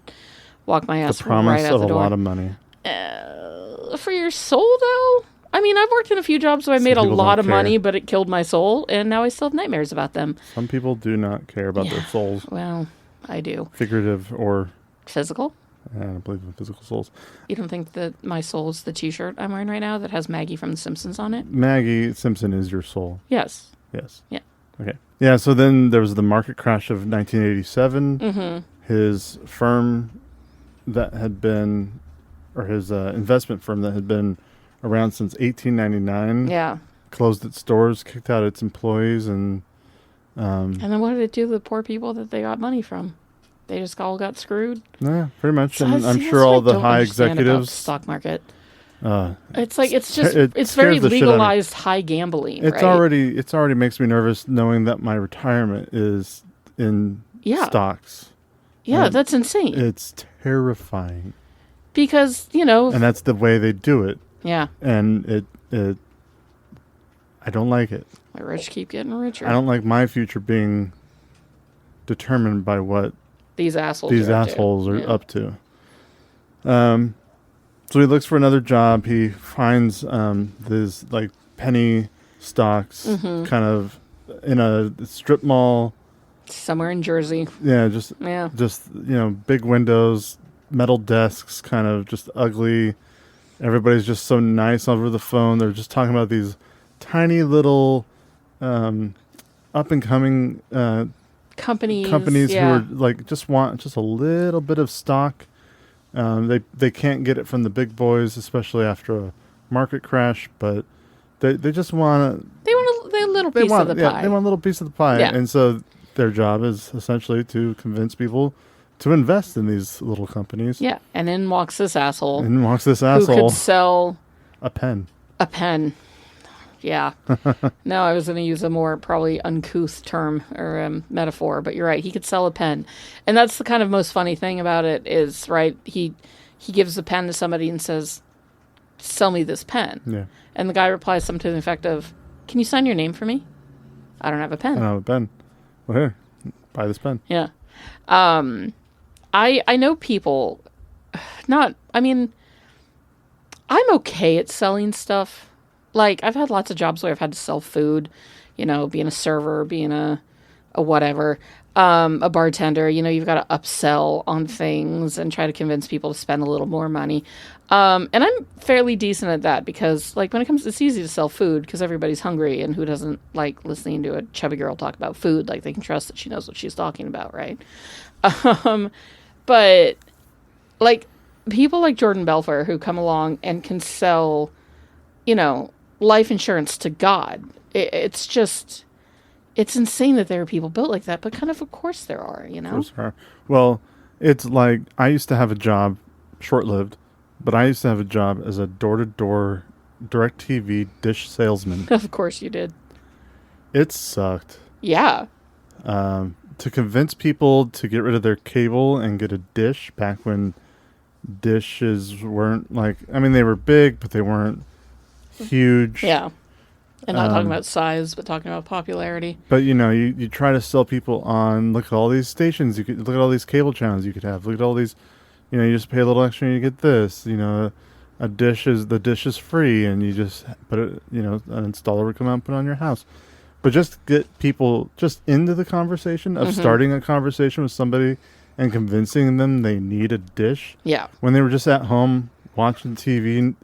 walk my ass right out the door. The promise of a lot of money. For your soul, though? I mean, I've worked in a few jobs where I made a lot of money, but it killed my soul, and now I still have nightmares about them. Some people do not care about their souls. Well, I do. Figurative or... Physical? I don't believe in physical souls. You don't think that my soul is the t-shirt I'm wearing right now that has Maggie from The Simpsons on it? Maggie Simpson is your soul. Yes. Yes. Yeah. Okay. Yeah, so then there was the market crash of 1987. Mm-hmm. His firm that had been, or his investment firm that had been around since 1899, closed its doors, kicked out its employees, and then what did it do to the poor people that they got money from? They just all got screwed. Yeah, pretty much. So and I'm sure all the high executives. About the stock market. It's like it's it very legalized high gambling. It's already makes me nervous knowing that my retirement is in stocks. Yeah, that's insane. It's terrifying. Because and that's the way they do it. Yeah. And it I don't like it. My rich keep getting richer. I don't like my future being determined by what these assholes are up to. So he looks for another job. He finds these like penny stocks, kind of in a strip mall somewhere in Jersey. Yeah, just big windows, metal desks, kind of just ugly. Everybody's just so nice over the phone. They're just talking about these tiny little up and coming companies who are like just want just a little bit of stock. They can't get it from the big boys, especially after a market crash, but they just want a little piece of the pie. They want a little piece of the pie. Yeah. And so their job is essentially to convince people to invest in these little companies. Yeah. And in walks this asshole. Who could sell a pen. Yeah. No, I was going to use a more probably uncouth term or metaphor, but you're right. He could sell a pen. And that's the kind of most funny thing about it is, right, he gives the pen to somebody and says, sell me this pen. Yeah. And the guy replies something to the effect of, can you sign your name for me? I don't have a pen. I don't have a pen. Well, here, buy this pen. Yeah. I know people, I'm okay at selling stuff. Like, I've had lots of jobs where I've had to sell food, being a server, being a whatever, a bartender, you've got to upsell on things and try to convince people to spend a little more money. And I'm fairly decent at that because, like, when it comes, it's easy to sell food because everybody's hungry and who doesn't like listening to a chubby girl talk about food? Like, they can trust that she knows what she's talking about, right? But, like, people like Jordan Belfer who come along and can sell, life insurance to God. It's just, it's insane that there are people built like that, but kind of course there are, Of course there are. Well, it's like, I used to have a job, short-lived, but I used to have a job as a door-to-door DirecTV dish salesman. Of course you did. It sucked. Yeah. To convince people to get rid of their cable and get a dish back when dishes weren't like, I mean, they were big, but they weren't huge. Yeah. And not talking about size, but talking about popularity. But you try to sell people on, look at all these stations, you could look at all these cable channels you could have, look at all these, you just pay a little extra and you get this, the dish is free, and you just put it, an installer would come out and put it on your house. But just get people just into the conversation of starting a conversation with somebody and convincing them they need a dish. Yeah. When they were just at home watching TV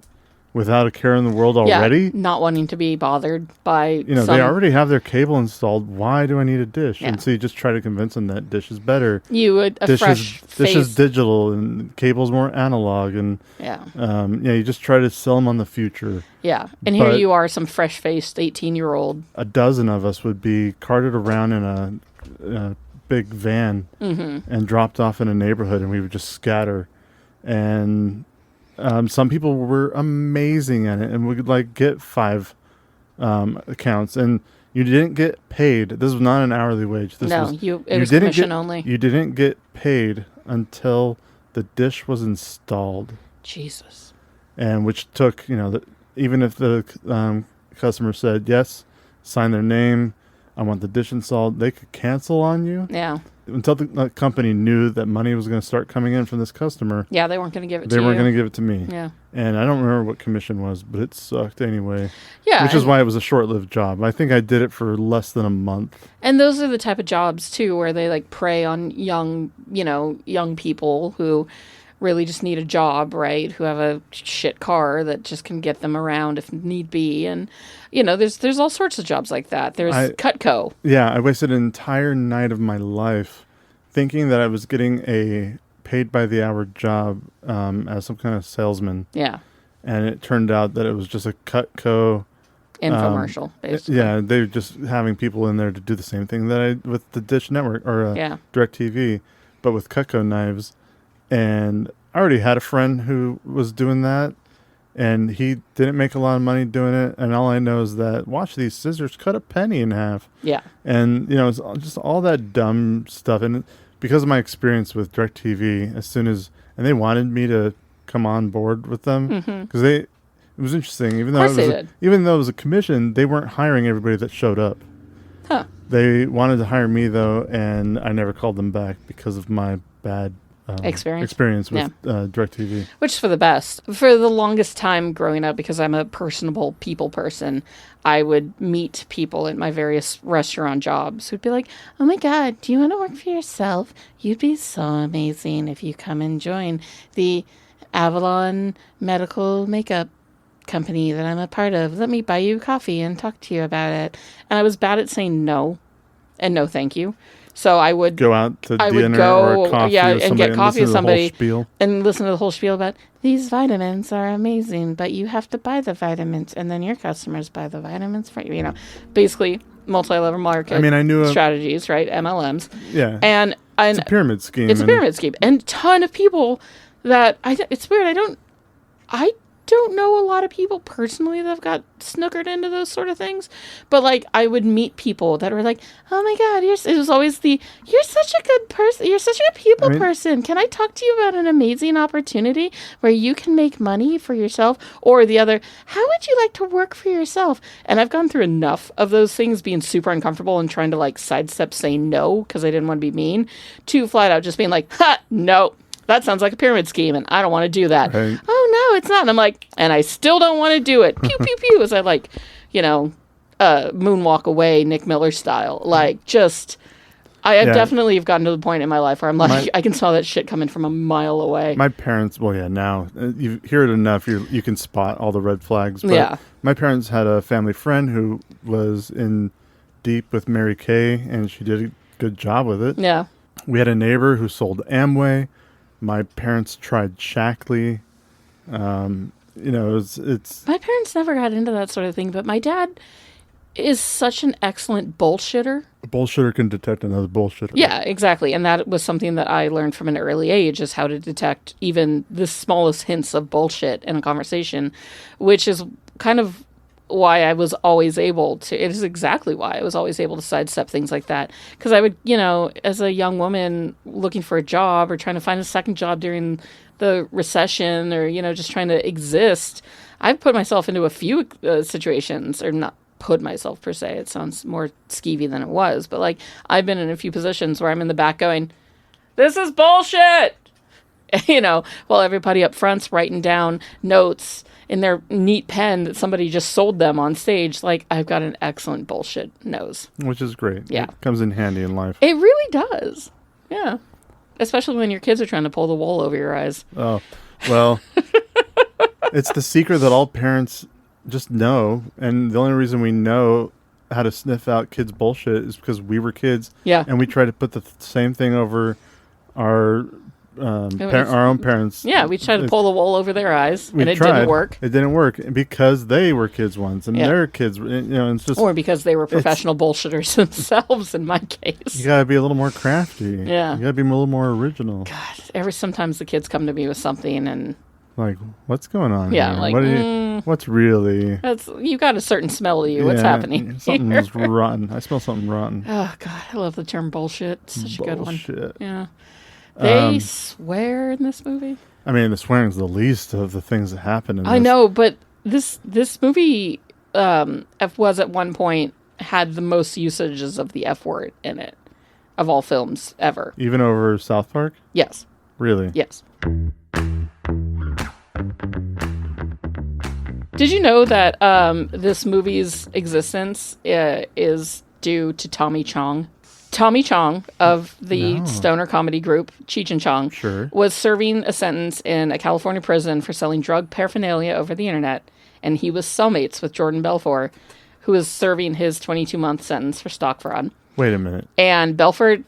without a care in the world already. Yeah, not wanting to be bothered by they already have their cable installed. Why do I need a dish? Yeah. And so you just try to convince them that dish is better. Fresh face. Dish is digital and cable's more analog, and you just try to sell them on the future. Yeah, and here you are, some fresh-faced 18-year-old. A dozen of us would be carted around in a big van and dropped off in a neighborhood, and we would just scatter. And some people were amazing at it and would get 5 accounts, and you didn't get paid. This was not an hourly wage. It was commission only. You didn't get paid until the dish was installed. Jesus. And which took, even if the customer said yes, sign their name, I want the dish installed, they could cancel on you. Yeah. Until the company knew that money was going to start coming in from this customer. Yeah, they weren't going to give it to you. They weren't going to give it to me. Yeah. And I don't remember what commission was, but it sucked anyway. Yeah. Which is why it was a short-lived job. I think I did it for less than a month. And those are the type of jobs, too, where they prey on young people who really just need a job, right? Who have a shit car that just can get them around if need be. And, there's all sorts of jobs like that. There's Cutco. Yeah, I wasted an entire night of my life thinking that I was getting a paid-by-the-hour job as some kind of salesman. Yeah. And it turned out that it was just a Cutco infomercial, basically. Yeah, they were just having people in there to do the same thing that I with the Dish Network or DirecTV, but with Cutco knives. And I already had a friend who was doing that, and he didn't make a lot of money doing it. And all I know is that, watch these scissors cut a penny in half. Yeah. And, it's just all that dumb stuff. And because of my experience with DirecTV, and they wanted me to come on board with them, because it was interesting. Even though it was a commission, they weren't hiring everybody that showed up. Huh. They wanted to hire me, though, and I never called them back because of my bad experience with DirecTV. Which is for the best. For the longest time growing up, because I'm a personable people person, I would meet people at my various restaurant jobs who'd be like, oh my God, do you want to work for yourself? You'd be so amazing if you come and join the Avalon Medical Makeup Company that I'm a part of. Let me buy you coffee and talk to you about it. And I was bad at saying no and no thank you. So I would go out to dinner or coffee and get coffee with somebody and listen to the whole spiel about these vitamins are amazing, but you have to buy the vitamins and then your customers buy the vitamins for you. Basically multi-level market. I mean, I knew strategies, right? MLMs. Yeah. And it's a pyramid scheme. It's a pyramid scheme, and a ton of people that it's weird. I don't know a lot of people personally that have got snookered into those sort of things, but I would meet people that were like, oh my God, it was always you're such a good person, you're such a good people person, can I talk to you about an amazing opportunity where you can make money for yourself? Or the other, how would you like to work for yourself? And I've gone through enough of those things being super uncomfortable and trying to sidestep saying no because I didn't want to be mean, to flat out just being like, ha, no, that sounds like a pyramid scheme, and I don't want to do that. Right. Oh, no, it's not. And I'm like, and I still don't want to do it. Pew, pew, pew, as I moonwalk away, Nick Miller style. I definitely have gotten to the point in my life where I'm I can smell that shit coming from a mile away. My parents, now you hear it enough, you can spot all the red flags. But my parents had a family friend who was in deep with Mary Kay, and she did a good job with it. Yeah. We had a neighbor who sold Amway. My parents tried Shackley. It's my parents never got into that sort of thing, but my dad is such an excellent bullshitter. A bullshitter can detect another bullshitter. Yeah, exactly. And that was something that I learned from an early age, is how to detect even the smallest hints of bullshit in a conversation, which is kind of why I was always able to, it is exactly why I was always able to sidestep things like that. Because I would, as a young woman looking for a job or trying to find a second job during the recession or, just trying to exist. I've put myself into a few situations, or not put myself per se. It sounds more skeevy than it was. But like, I've been in a few positions where I'm in the back going, this is bullshit. While everybody up front's writing down notes in their neat pen that somebody just sold them on stage. Like, I've got an excellent bullshit nose. Which is great. Yeah. It comes in handy in life. It really does. Yeah. Especially when your kids are trying to pull the wool over your eyes. Oh, well, it's the secret that all parents just know. And the only reason we know how to sniff out kids' bullshit is because we were kids. Yeah. And we try to put the same thing over our own parents. Yeah, we tried to pull the wool over their eyes, and it tried. didn't work. It didn't work because they were kids once, and their kids, it's just... Or because they were professional bullshitters themselves, in my case. You gotta be a little more crafty. Yeah. You gotta be a little more original. God, sometimes the kids come to me with something, and... Like, what's going on Yeah, here? like, what's really... You got a certain smell to you. What's happening Something's rotten. I smell something rotten. Oh, God, I love the term bullshit. It's such a good one. Yeah. They swear in this movie. I mean, the swearing's the least of the things that happen in this. I know, but this movie was at one point had the most usages of the F word in it of all films ever. Even over South Park? Yes. Really? Yes. Did you know that this movie's existence is due to Tommy Chong? Tommy Chong of the stoner comedy group Cheech and Chong was serving a sentence in a California prison for selling drug paraphernalia over the internet, and he was cellmates with Jordan Belfort, who was serving his 22-month sentence for stock fraud. Wait a minute. And Belfort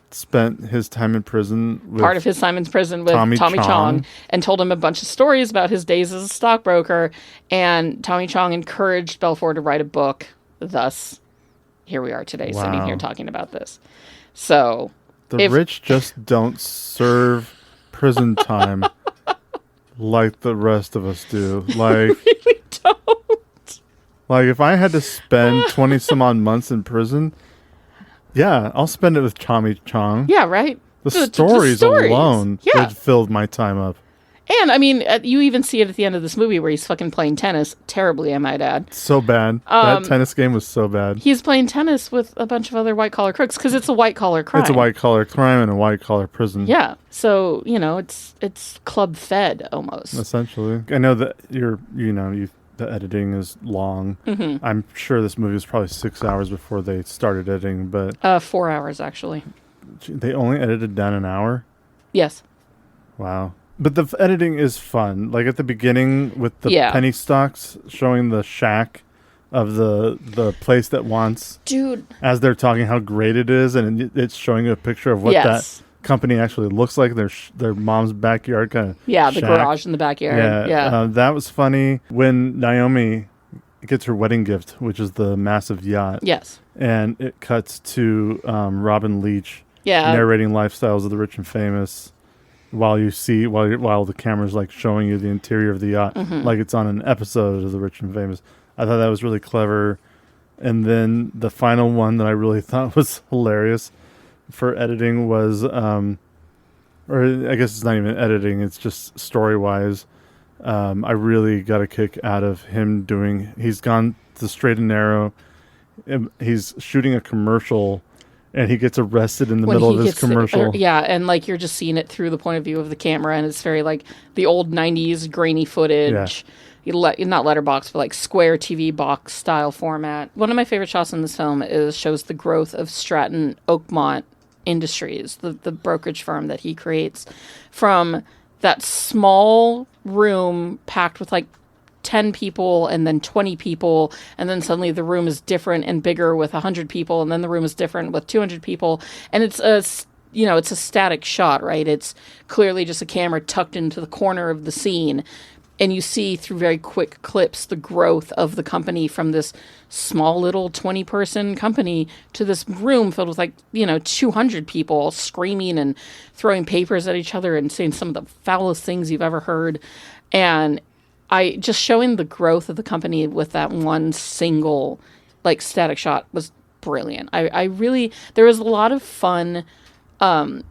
spent his time in prison with part of his time in prison with Tommy Chong and told him a bunch of stories about his days as a stockbroker, and Tommy Chong encouraged Belfort to write a book, thus here we are today, sitting here talking about this. So the rich just don't serve prison time like the rest of us do. Like, really don't. Like, if I had to spend 20 some odd months in prison, yeah, I'll spend it with Tommy Chong. Yeah, right. The stories alone would fill my time up. And, I mean, you even see it at the end of this movie where he's fucking playing tennis. Terribly, I might add. So bad. That tennis game was so bad. He's playing tennis with a bunch of other white-collar crooks because it's a white-collar crime. It's a white-collar crime in a white-collar prison. Yeah. So, it's club-fed almost. Essentially. I know that the editing is long. Mm-hmm. I'm sure this movie was probably 6 hours before they started editing, but... 4 hours, actually. They only edited down an hour? Yes. Wow. But the editing is fun. Like at the beginning with the penny stocks showing the shack of the place that wants. Dude. As they're talking how great it is, and it's showing a picture of what that company actually looks like. Their mom's backyard kind of the garage in the backyard. Yeah. That was funny. When Naomi gets her wedding gift, which is the massive yacht. Yes. And it cuts to Robin Leach narrating lifestyles of the rich and famous. While the camera's like showing you the interior of the yacht, like it's on an episode of The Rich and Famous. I thought that was really clever. And then the final one that I really thought was hilarious for editing was, or I guess it's not even editing, it's just story-wise. I really got a kick out of him he's gone to Straight and Narrow. He's shooting a commercial and he gets arrested in the middle of his commercial. And like you're just seeing it through the point of view of the camera, and it's very like the old 90s grainy footage. Not letterbox, but like square TV box style format. One of my favorite shots in this film shows the growth of Stratton Oakmont Industries, the brokerage firm that he creates, from that small room packed with like 10 people and then 20 people, and then suddenly the room is different and bigger with 100 people, and then the room is different with 200 people, and it's a static shot, right? It's clearly just a camera tucked into the corner of the scene, and you see through very quick clips the growth of the company from this small little 20-person company to this room filled with 200 people screaming and throwing papers at each other and saying some of the foulest things you've ever heard. And I just showing the growth of the company with that one single static shot was brilliant. I really, there was a lot of fun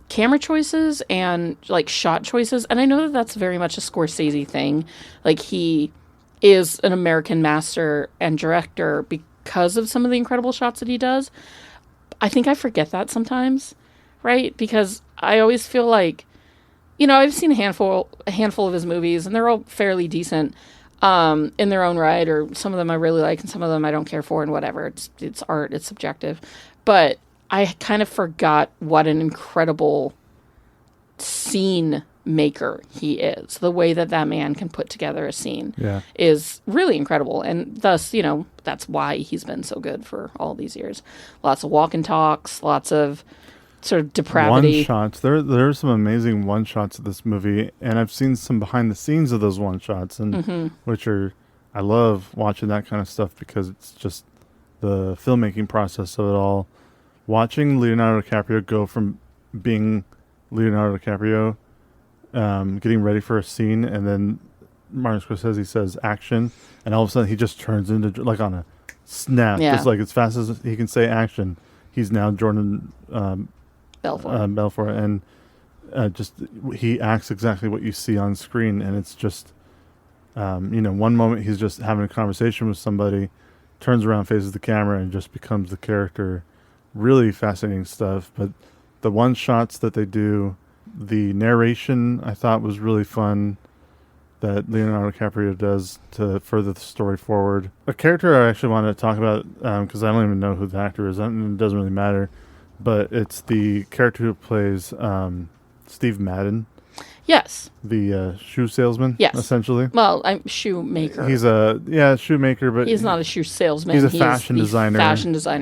camera choices and like shot choices. And I know that that's very much a Scorsese thing. Like, he is an American master and director because of some of the incredible shots that he does. I think I forget that sometimes, right? Because I always feel like, I've seen a handful of his movies, and they're all fairly decent in their own right, or some of them I really like and some of them I don't care for, and whatever. It's art, it's subjective. But I kind of forgot what an incredible scene maker he is. The way that man can put together a scene is really incredible. And thus, that's why he's been so good for all these years. Lots of walk and talks, lots of sort of depravity. One-shots. There are some amazing one-shots of this movie, and I've seen some behind the scenes of those one-shots, and I love watching that kind of stuff because it's just the filmmaking process of it all. Watching Leonardo DiCaprio go from being Leonardo DiCaprio, getting ready for a scene, and then Martin Scorsese says action, and all of a sudden he just turns into, like on a snap, just like as fast as he can say action, he's now Jordan Belfort, and just he acts exactly what you see on screen, and it's just one moment he's just having a conversation with somebody, turns around, faces the camera, and just becomes the character. Really fascinating stuff. But the one shots that they do, the narration I thought was really fun that Leonardo DiCaprio does to further the story forward. A character I actually wanted to talk about, because I don't even know who the actor is, and it doesn't really matter, but it's the character who plays Steve Madden. Yes. The shoe salesman, yes. Essentially. Well, I'm shoemaker. He's a shoemaker, but he's not a shoe salesman. He's a fashion designer.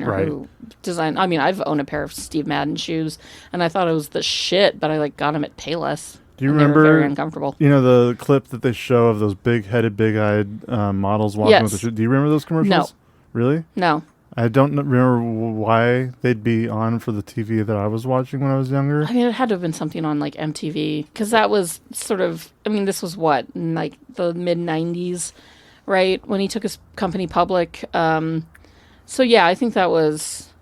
Right. Who designed. I mean, I've owned a pair of Steve Madden shoes, and I thought it was the shit, but I got them at Payless. Do you remember? They were very uncomfortable. The clip that they show of those big-headed, big-eyed models walking with the shoes? Do you remember those commercials? No. Really? No. I don't remember why they'd be on for the TV that I was watching when I was younger. I mean, it had to have been something on like MTV, because that was sort of, this was what, in like the mid-90s, right? When he took his company public. So yeah, I think that was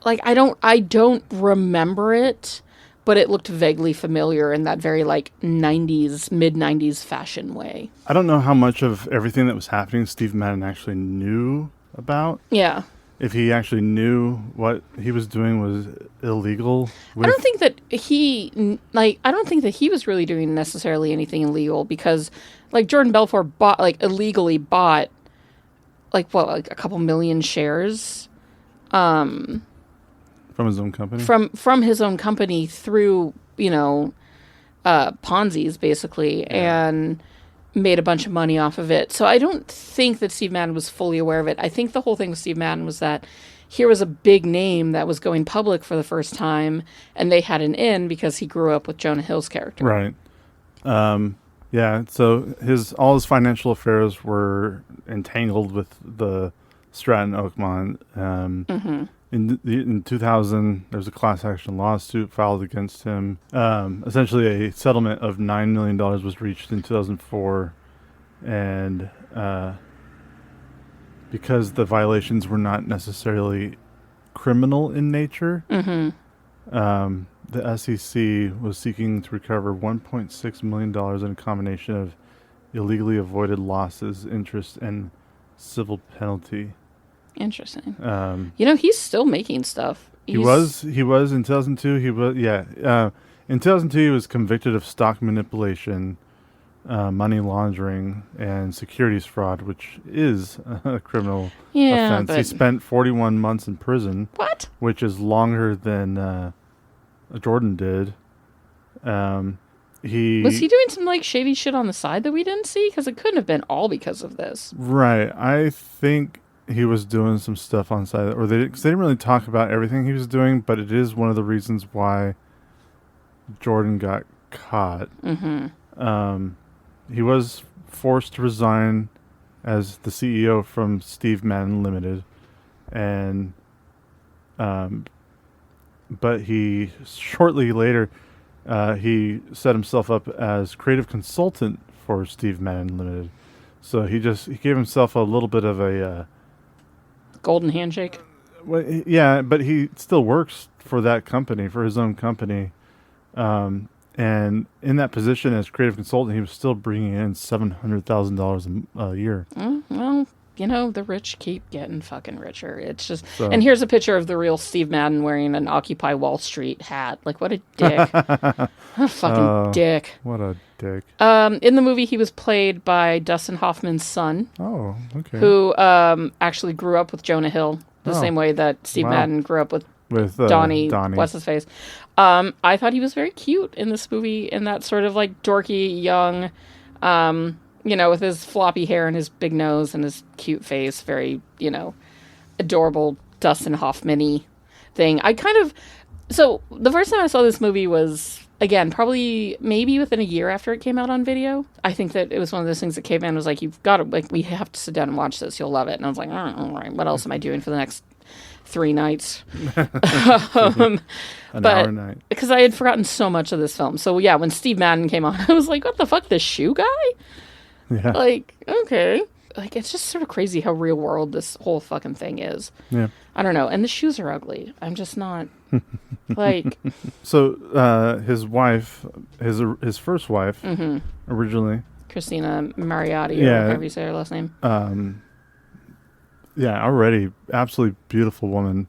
like, I don't remember it, but it looked vaguely familiar in that very like 90s, mid-90s fashion way. I don't know how much of everything that was happening Steve Madden actually knew about. Yeah. If he actually knew what he was doing was illegal. I don't think that he was really doing necessarily anything illegal, because like Jordan Belfort illegally bought a couple million shares from his own company. From his own company through, Ponzi's basically, and made a bunch of money off of it. So I don't think that Steve Madden was fully aware of it. I think the whole thing with Steve Madden was that here was a big name that was going public for the first time, and they had an in because he grew up with Jonah Hill's character. Right. Yeah. So all his financial affairs were entangled with the Stratton Oakmont. In 2000, there was a class action lawsuit filed against him. Essentially, a settlement of $9 million was reached in 2004, and because the violations were not necessarily criminal in nature, the SEC was seeking to recover $1.6 million in a combination of illegally avoided losses, interest, and civil penalty. Interesting. He's still making stuff. He was in 2002. In 2002, he was convicted of stock manipulation, money laundering, and securities fraud, which is a criminal offense. He spent 41 months in prison. What? Which is longer than Jordan did. Was he doing some like shady shit on the side that we didn't see? Because it couldn't have been all because of this. Right. I think he was doing some stuff on side, or they didn't really talk about everything he was doing, but it is one of the reasons why Jordan got caught. He was forced to resign as the CEO from Steve Madden Limited, and but he shortly later he set himself up as creative consultant for Steve Madden Limited. So he gave himself a little bit of a golden handshake. Well, yeah, but he still works for that company, for his own company. And in that position as creative consultant, he was still bringing in $700,000 a year. Well, the rich keep getting fucking richer. It's just, and here's a picture of the real Steve Madden wearing an Occupy Wall Street hat. Like, what a dick. What a fucking dick. What a dick. In the movie, he was played by Dustin Hoffman's son. Oh, okay. Who actually grew up with Jonah Hill, the same way that Steve Madden grew up with Donnie. What's his face? I thought he was very cute in this movie, in that sort of like dorky, young, with his floppy hair and his big nose and his cute face, very, adorable Dustin Hoffman-y thing. So the first time I saw this movie was, again, probably maybe within a year after it came out on video. I think that it was one of those things that Caveman was like, you've got to, like, we have to sit down and watch this. You'll love it. And I was like, all right, what else am I doing for the next 3 nights? An hour a night. Because I had forgotten so much of this film. So yeah, when Steve Madden came on, I was like, what the fuck, the shoe guy? Yeah. Like, okay. Like, it's just sort of crazy how real world this whole fucking thing is. Yeah. I don't know. And the shoes are ugly. I'm just not, like... So, his wife, his first wife, originally... Christina Mariotti, or however you say her last name. Yeah, already absolutely beautiful woman.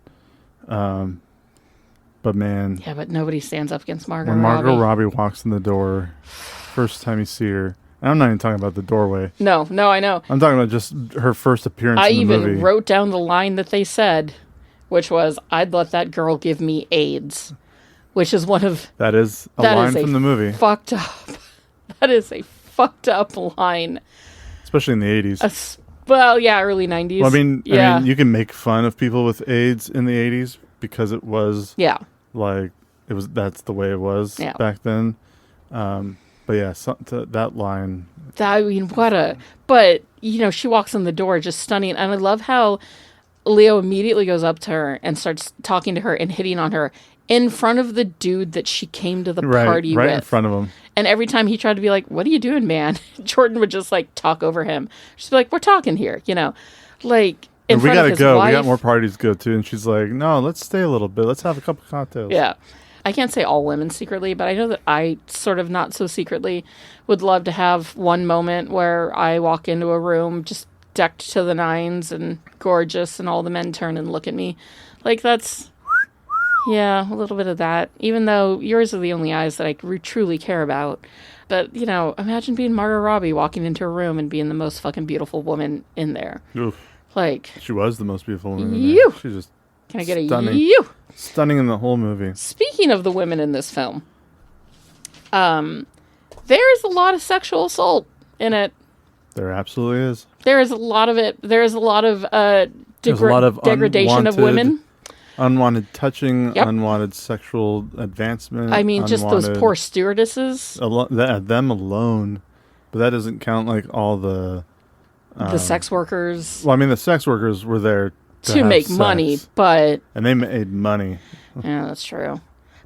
But man... Yeah, but nobody stands up against Margot Robbie. When Margot Robbie walks in the door, first time you see her... And I'm not even talking about the doorway. No, I know. I'm talking about just her first appearance in the movie. I even wrote down the line that they said, which was, I'd let that girl give me AIDS. Which is one of... That is a line from the movie. Fucked up. That is a fucked up line. Especially in the 80s. Well, yeah, early 90s. Well, I mean, you can make fun of people with AIDS in the 80s because it was... Yeah. Like, that's the way it was back then. But yeah, that line... I mean, what a... But, she walks in the door just stunning. And I love how Leo immediately goes up to her and starts talking to her and hitting on her in front of the dude that she came to the party with. Right in front of him. And every time he tried to be like, what are you doing, man? Jordan would just, like, talk over him. She'd be like, we're talking here, Like, in front of his go. wife. We got more parties to go to. And she's like, no, let's stay a little bit. Let's have a couple cocktails. Yeah. I can't say all women secretly, but I know that I sort of not so secretly would love to have one moment where I walk into a room just decked to the nines and gorgeous and all the men turn and look at me. Like, that's, yeah, a little bit of that. Even though yours are the only eyes that I truly care about. But, imagine being Margot Robbie walking into a room and being the most fucking beautiful woman in there. Oof. Like. She was the most beautiful woman in there. She's just Can I get stunning. a you? Stunning in the whole movie. Speaking of the women in this film, there is a lot of sexual assault in it. There absolutely is. There is a lot of it. There is a lot of degradation of women. Unwanted touching, unwanted sexual advancement. I mean, just those poor stewardesses. Them alone. But that doesn't count like all the sex workers. Well, I mean, the sex workers were there to make sex, money, but... And they made money. Yeah, that's true.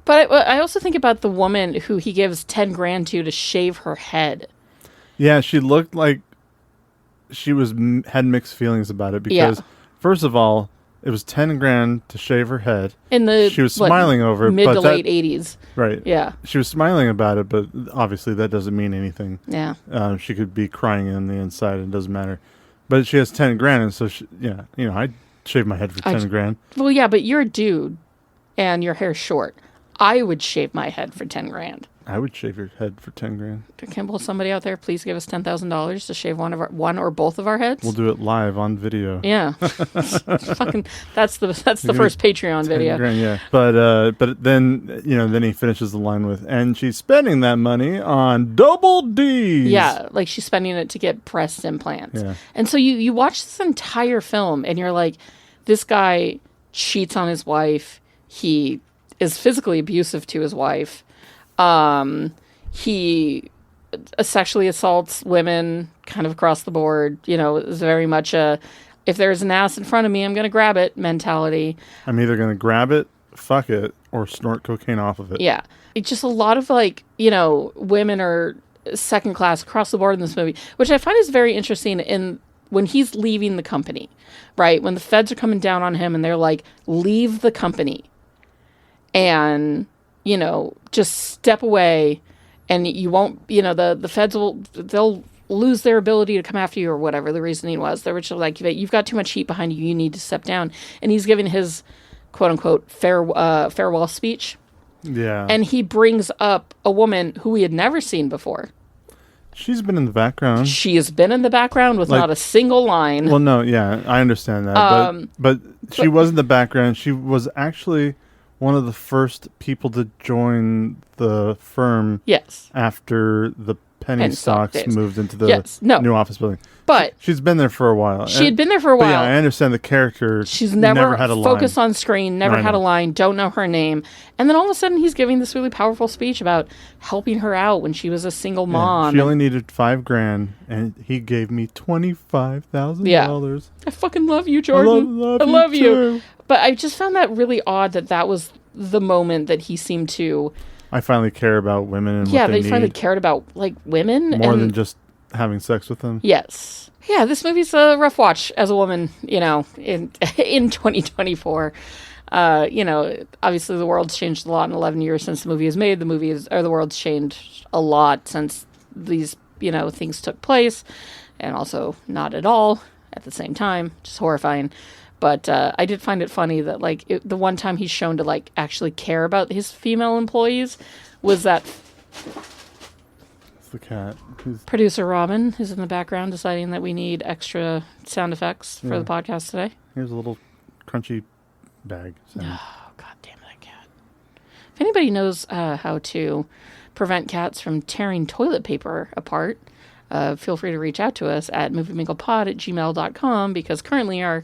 But I also think about the woman who he gives $10,000 to shave her head. Yeah, she looked like she had mixed feelings about it because, first of all, it was $10,000 to shave her head. She was smiling over it. Mid to late 80s. Right. Yeah. She was smiling about it, but obviously that doesn't mean anything. Yeah. She could be crying on the inside. It doesn't matter. But she has $10,000, and so I'd shave my head for $10,000. Well, yeah, but you're a dude, and your hair's short. I would shave my head for $10,000. I would shave your head for $10,000. Can somebody out there please give us $10,000 to shave one or both of our heads? We'll do it live on video. Yeah, fucking. That's the first Patreon video. Yeah, but then then he finishes the line with, and she's spending that money on double D's. Yeah, like she's spending it to get breast implants. Yeah. And so you watch this entire film, and you're like, this guy cheats on his wife. He is physically abusive to his wife. He sexually assaults women kind of across the board. Is very much a, if there's an ass in front of me, I'm going to grab it mentality. I'm either going to grab it, fuck it, or snort cocaine off of it. Yeah. It's just a lot of women are second class across the board in this movie, which I find is very interesting in when he's leaving the company, right? When the feds are coming down on him and they're like, leave the company and, you know, just step away and you won't, you know, the feds they'll lose their ability to come after you or whatever the reasoning was. They were just like, you've got too much heat behind you. You need to step down. And he's giving his quote unquote farewell speech. Yeah. And he brings up a woman who we had never seen before. She's been in the background. She has been in the background with not a single line. Well, no, yeah, I understand that. But she was in the background. She was actually one of the first people to join the firm. Yes. After the penny stocks days. moved into the new office building. But she's been there for a while. She had been there for a while. Yeah, I understand the character. She's never had a line. focused on screen, never had a line, don't know her name. And then all of a sudden he's giving this really powerful speech about helping her out when she was a single mom. She only needed $5,000 and he gave me $25,000. Yeah. I fucking love you, Jordan. I love you. But I just found that really odd that was the moment that he seemed to... I finally care about women and what they need. finally cared about like women. More than just having sex with them. Yes. Yeah, this movie's a rough watch as a woman, you know, in 2024. You know, obviously the world's changed a lot in 11 years since the movie was made. The world's changed a lot since these, you know, things took place, and also not at all at the same time, just horrifying. But I did find it funny that, like, the one time he's shown to, like, actually care about his female employees was that... It's the cat. Producer Robin is in the background deciding that we need extra sound effects for the podcast today. Here's a little crunchy bag. Oh, God damn that cat. If anybody knows how to prevent cats from tearing toilet paper apart, feel free to reach out to us at movieminglepod@gmail.com, because currently our...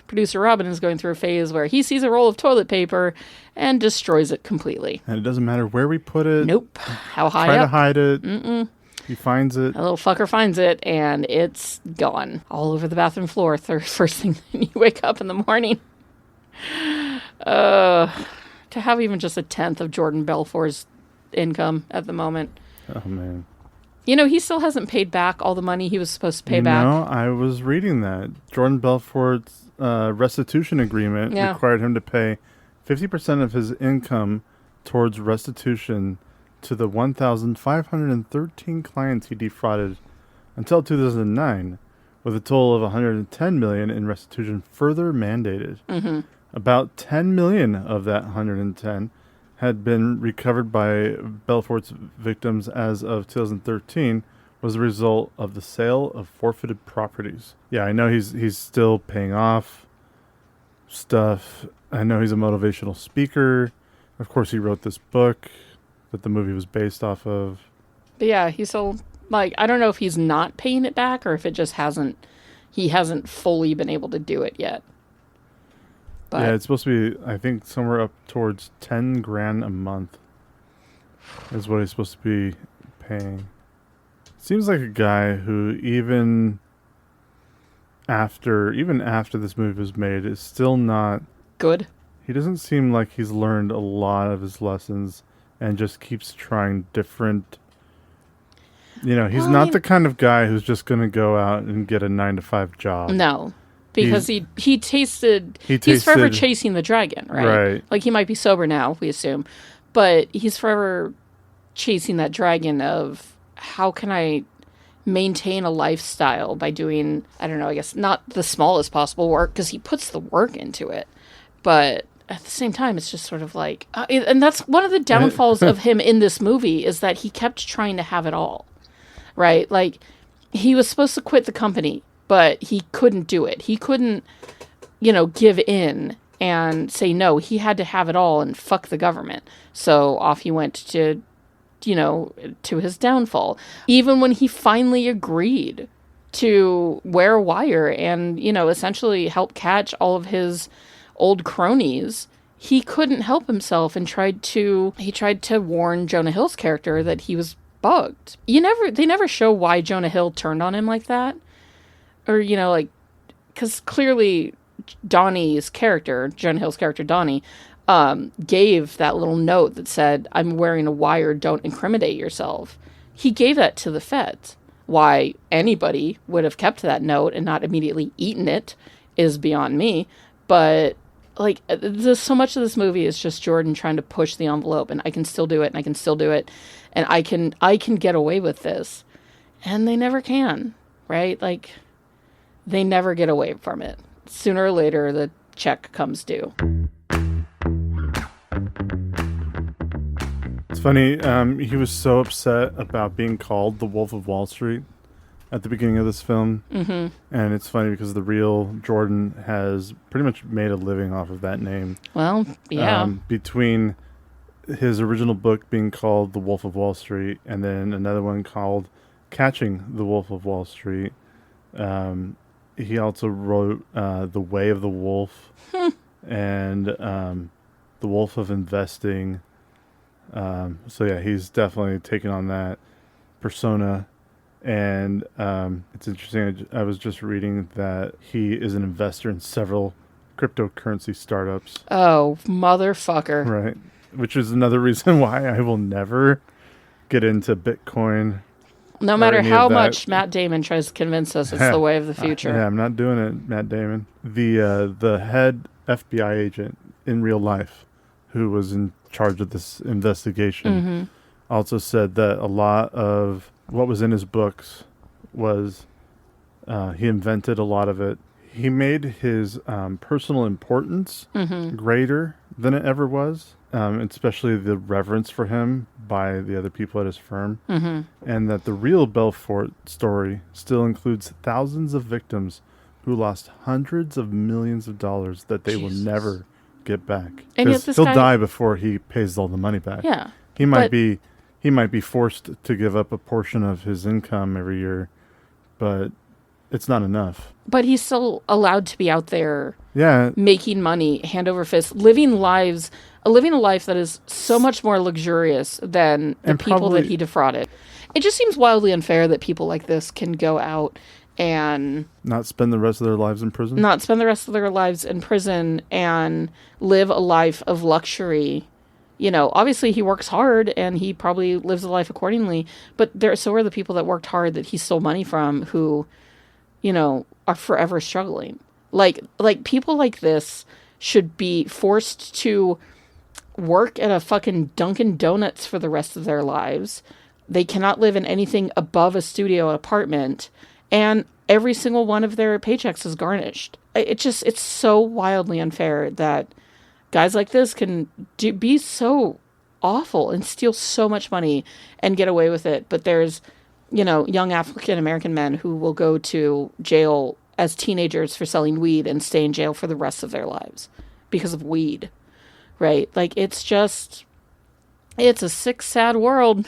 Producer Robin is going through a phase where he sees a roll of toilet paper and destroys it completely. And it doesn't matter where we put it. Nope. How high Try up? to hide it. Mm-mm. He finds it. A little fucker finds it, and it's gone. All over the bathroom floor first thing when you wake up in the morning. To have even just a tenth of Jordan Belfort's income at the moment. Oh, man. You know, he still hasn't paid back all the money he was supposed to pay back. No, I was reading that. Jordan Belfort's restitution agreement required him to pay 50% of his income towards restitution to the 1,513 clients he defrauded until 2009, with a total of $110 million in restitution further mandated. Mm-hmm. About $10 million of that 110 had been recovered by Belfort's victims as of 2013, was the result of the sale of forfeited properties. Yeah, I know he's still paying off stuff. I know he's a motivational speaker. Of course, he wrote this book that the movie was based off of. But yeah, he's still, like, I don't know if he's not paying it back or if it just he hasn't fully been able to do it yet. But yeah, it's supposed to be, I think, somewhere up towards $10,000 a month is what he's supposed to be paying. Seems like a guy who even after this movie was made is still not good. He doesn't seem like he's learned a lot of his lessons and just keeps trying different. You know, he's not the kind of guy who's just going to go out and get a 9-to-5 job. No, because he's forever chasing the dragon, right? Right. Like, he might be sober now, we assume, but he's forever chasing that dragon of, how can I maintain a lifestyle by doing, I don't know, I guess not the smallest possible work, because he puts the work into it. But at the same time, it's just sort of like, and that's one of the downfalls of him in this movie, is that he kept trying to have it all, right? Like, he was supposed to quit the company, but he couldn't do it. He couldn't, give in and say no. He had to have it all and fuck the government. So off he went to his downfall. Even when he finally agreed to wear a wire and, essentially help catch all of his old cronies, he couldn't help himself and tried to warn Jonah Hill's character that he was bugged. They never show why Jonah Hill turned on him like that. Or, because clearly Donnie's character, Jonah Hill's character Donnie, gave that little note that said, "I'm wearing a wire, don't incriminate yourself." He gave that to the feds. Why anybody would have kept that note and not immediately eaten it is beyond me. But like, so much of this movie is just Jordan trying to push the envelope, and I can still do it, and I can still do it, and I can get away with this, and they never can, right? Like, they never get away from it. Sooner or later, the check comes due. It's funny, he was so upset about being called the Wolf of Wall Street at the beginning of this film. Mm-hmm. And it's funny because the real Jordan has pretty much made a living off of that name. Well, yeah. Between his original book being called The Wolf of Wall Street and then another one called Catching the Wolf of Wall Street. He also wrote The Way of the Wolf and The Wolf of Investing. So yeah, he's definitely taken on that persona. And it's interesting, I was just reading that he is an investor in several cryptocurrency startups. Oh, motherfucker. Right. Which is another reason why I will never get into Bitcoin. No matter how much Matt Damon tries to convince us it's the way of the future. Yeah, I'm not doing it, Matt Damon. The head FBI agent in real life who was in charge of this investigation also said that a lot of what was in his books was he invented a lot of it. He made his personal importance greater than it ever was, especially the reverence for him by the other people at his firm. And that the real Belfort story still includes thousands of victims who lost hundreds of millions of dollars that they will never get back. And yet this he'll guy die before he pays all the money back. Yeah. He might be forced to give up a portion of his income every year, but it's not enough. But he's still allowed to be out there Yeah. making money, hand over fist, living a life that is so much more luxurious than the people that he defrauded. It just seems wildly unfair that people like this can go out and not spend the rest of their lives in prison? And live a life of luxury. You know, obviously he works hard and he probably lives a life accordingly, but so are the people that worked hard that he stole money from who, you know, are forever struggling. Like people like this should be forced to work at a fucking Dunkin' Donuts for the rest of their lives. They cannot live in anything above a studio apartment, and every single one of their paychecks is garnished. It's so wildly unfair that guys like this can be so awful and steal so much money and get away with it. But there's, you know, young African American men who will go to jail as teenagers for selling weed and stay in jail for the rest of their lives because of weed, right? Like, it's a sick, sad world,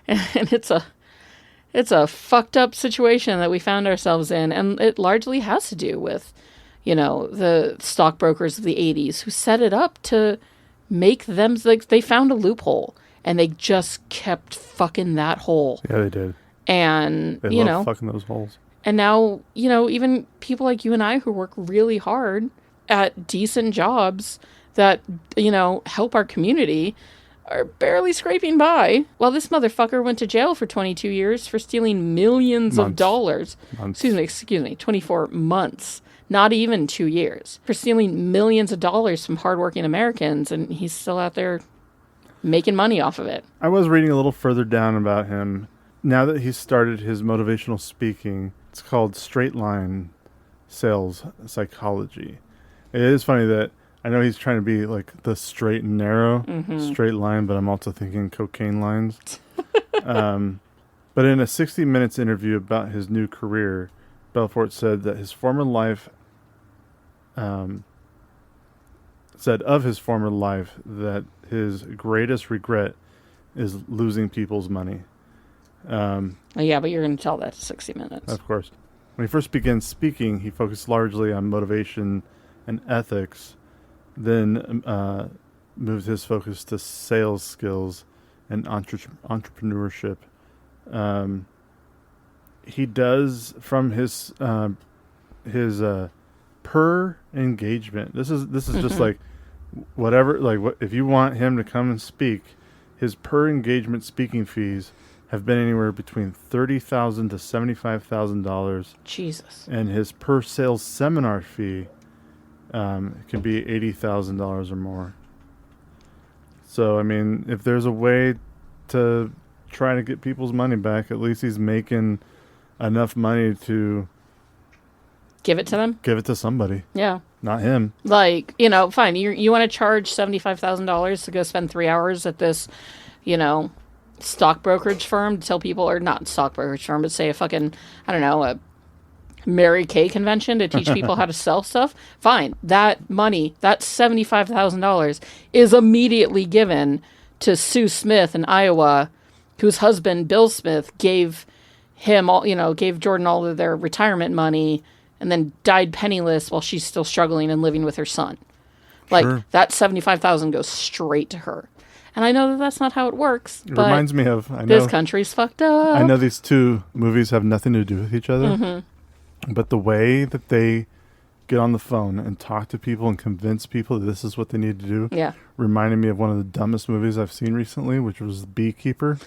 and it's a fucked up situation that we found ourselves in, and it largely has to do with, you know, the stockbrokers of the 80s who set it up to make them, like, they found a loophole and they just kept fucking that hole. Yeah, they did. And, they love fucking those holes. And now, you know, even people like you and I who work really hard at decent jobs that, you know, help our community are barely scraping by. While this motherfucker went to jail for 22 years for stealing millions of dollars. Excuse me, 24 months. Not even 2 years. For stealing millions of dollars from hardworking Americans, and he's still out there making money off of it. I was reading a little further down about him. Now that he's started his motivational speaking, it's called Straight Line Sales Psychology. It is funny that I know he's trying to be like the straight and narrow straight line, but I'm also thinking cocaine lines. But in a 60 Minutes interview about his new career, Belfort said that his former life that his greatest regret is losing people's money. Yeah, but you're going to tell that to 60 Minutes. Of course. When he first began speaking, he focused largely on motivation and ethics, then moved his focus to sales skills and entrepreneurship. He does, from his per engagement. This is just like whatever, like what if you want him to come and speak, his per engagement speaking fees have been anywhere between $30,000 to $75,000, Jesus. and his per sales seminar fee can be $80,000 or more. So I mean, if there's a way to try to get people's money back, at least he's making enough money to Give it to them? give it to somebody, Yeah. not him. Like, you know, fine. You want to charge $75,000 to go spend 3 hours at this, you know, stock brokerage firm to tell people, or not stock brokerage firm, but say a fucking, I don't know, a Mary Kay convention to teach people how to sell stuff. Fine. That money, that $75,000 is immediately given to Sue Smith in Iowa, whose husband, Bill Smith, gave him all, you know, gave Jordan all of their retirement money and then died penniless while she's still struggling and living with her son. Like, Sure. that $75,000 goes straight to her. And I know that that's not how it works, It but reminds me of this country's fucked up. I know these two movies have nothing to do with each other, but the way that they get on the phone and talk to people and convince people that this is what they need to do Yeah. reminded me of one of the dumbest movies I've seen recently, which was The Beekeeper.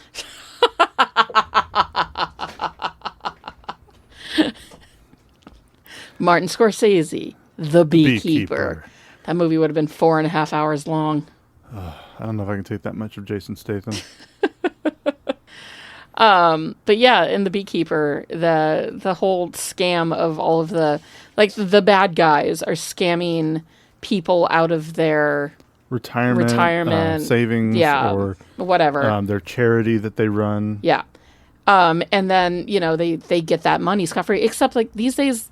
Martin Scorsese, The Beekeeper. That movie would have been 4.5 hours long. I don't know if I can take that much of Jason Statham. But yeah, in The Beekeeper, the whole scam of all of the, like, the bad guys are scamming people out of their Retirement savings, yeah, or whatever. their charity that they run. Yeah. And then, you know, they get that money scot-free. Except, like, these days,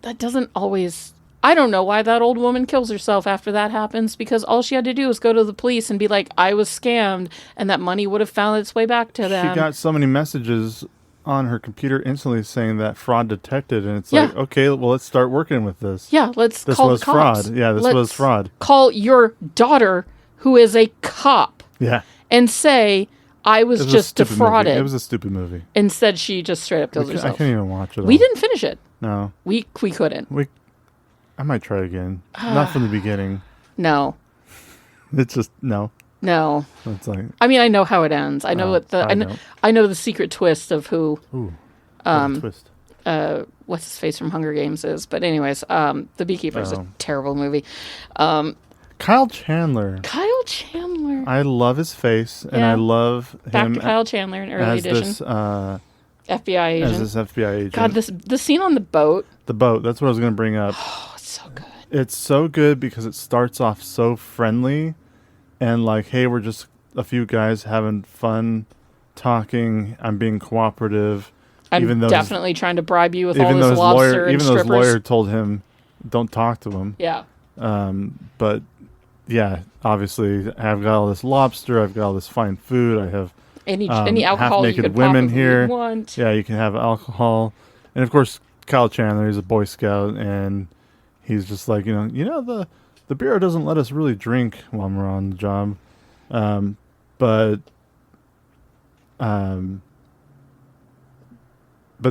that doesn't always... I don't know why that old woman kills herself after that happens, because all she had to do was go to the police and be like, I was scammed, and that money would have found its way back to them. She got so many messages on her computer instantly saying that fraud detected, and it's like, okay, well, let's start working with this. Yeah, let's This call was the cops. fraud. Yeah, this Let's was fraud. Call your daughter, who is a cop, Yeah. and say, I was It was just a stupid defrauded. movie. It was a stupid movie. Instead, she just straight up kills I herself. can't even watch it all. We didn't finish it. No. We couldn't. I might try again. Not from the beginning. No. It's just, no. No. It's like, I mean, I know how it ends. I know what the don't. I know the secret twist of who ooh. What a twist. What's his face from Hunger Games is. But anyways, The Beekeeper is a terrible movie. Kyle Chandler. Kyle Chandler. I love his face, and Yeah. I love Back him to Kyle Chandler in early as edition. this FBI agent. as this FBI agent. God, the scene on the boat. The boat. That's what I was going to bring up. Oh, it's so good. It's so good because it starts off so friendly, and like, hey, we're just a few guys having fun, talking. I'm being cooperative. I'm definitely trying to bribe you with all even though this his lobster lawyer, and even though his strippers. lawyer told him, don't talk to him. Yeah. But yeah, obviously, I've got all this lobster. I've got all this fine food. I have Any alcohol you half-naked could women possibly here. want. Yeah, you can have alcohol, and of course, Kyle Chandler. He's a Boy Scout, and he's just like, the bureau doesn't let us really drink while we're on the job, but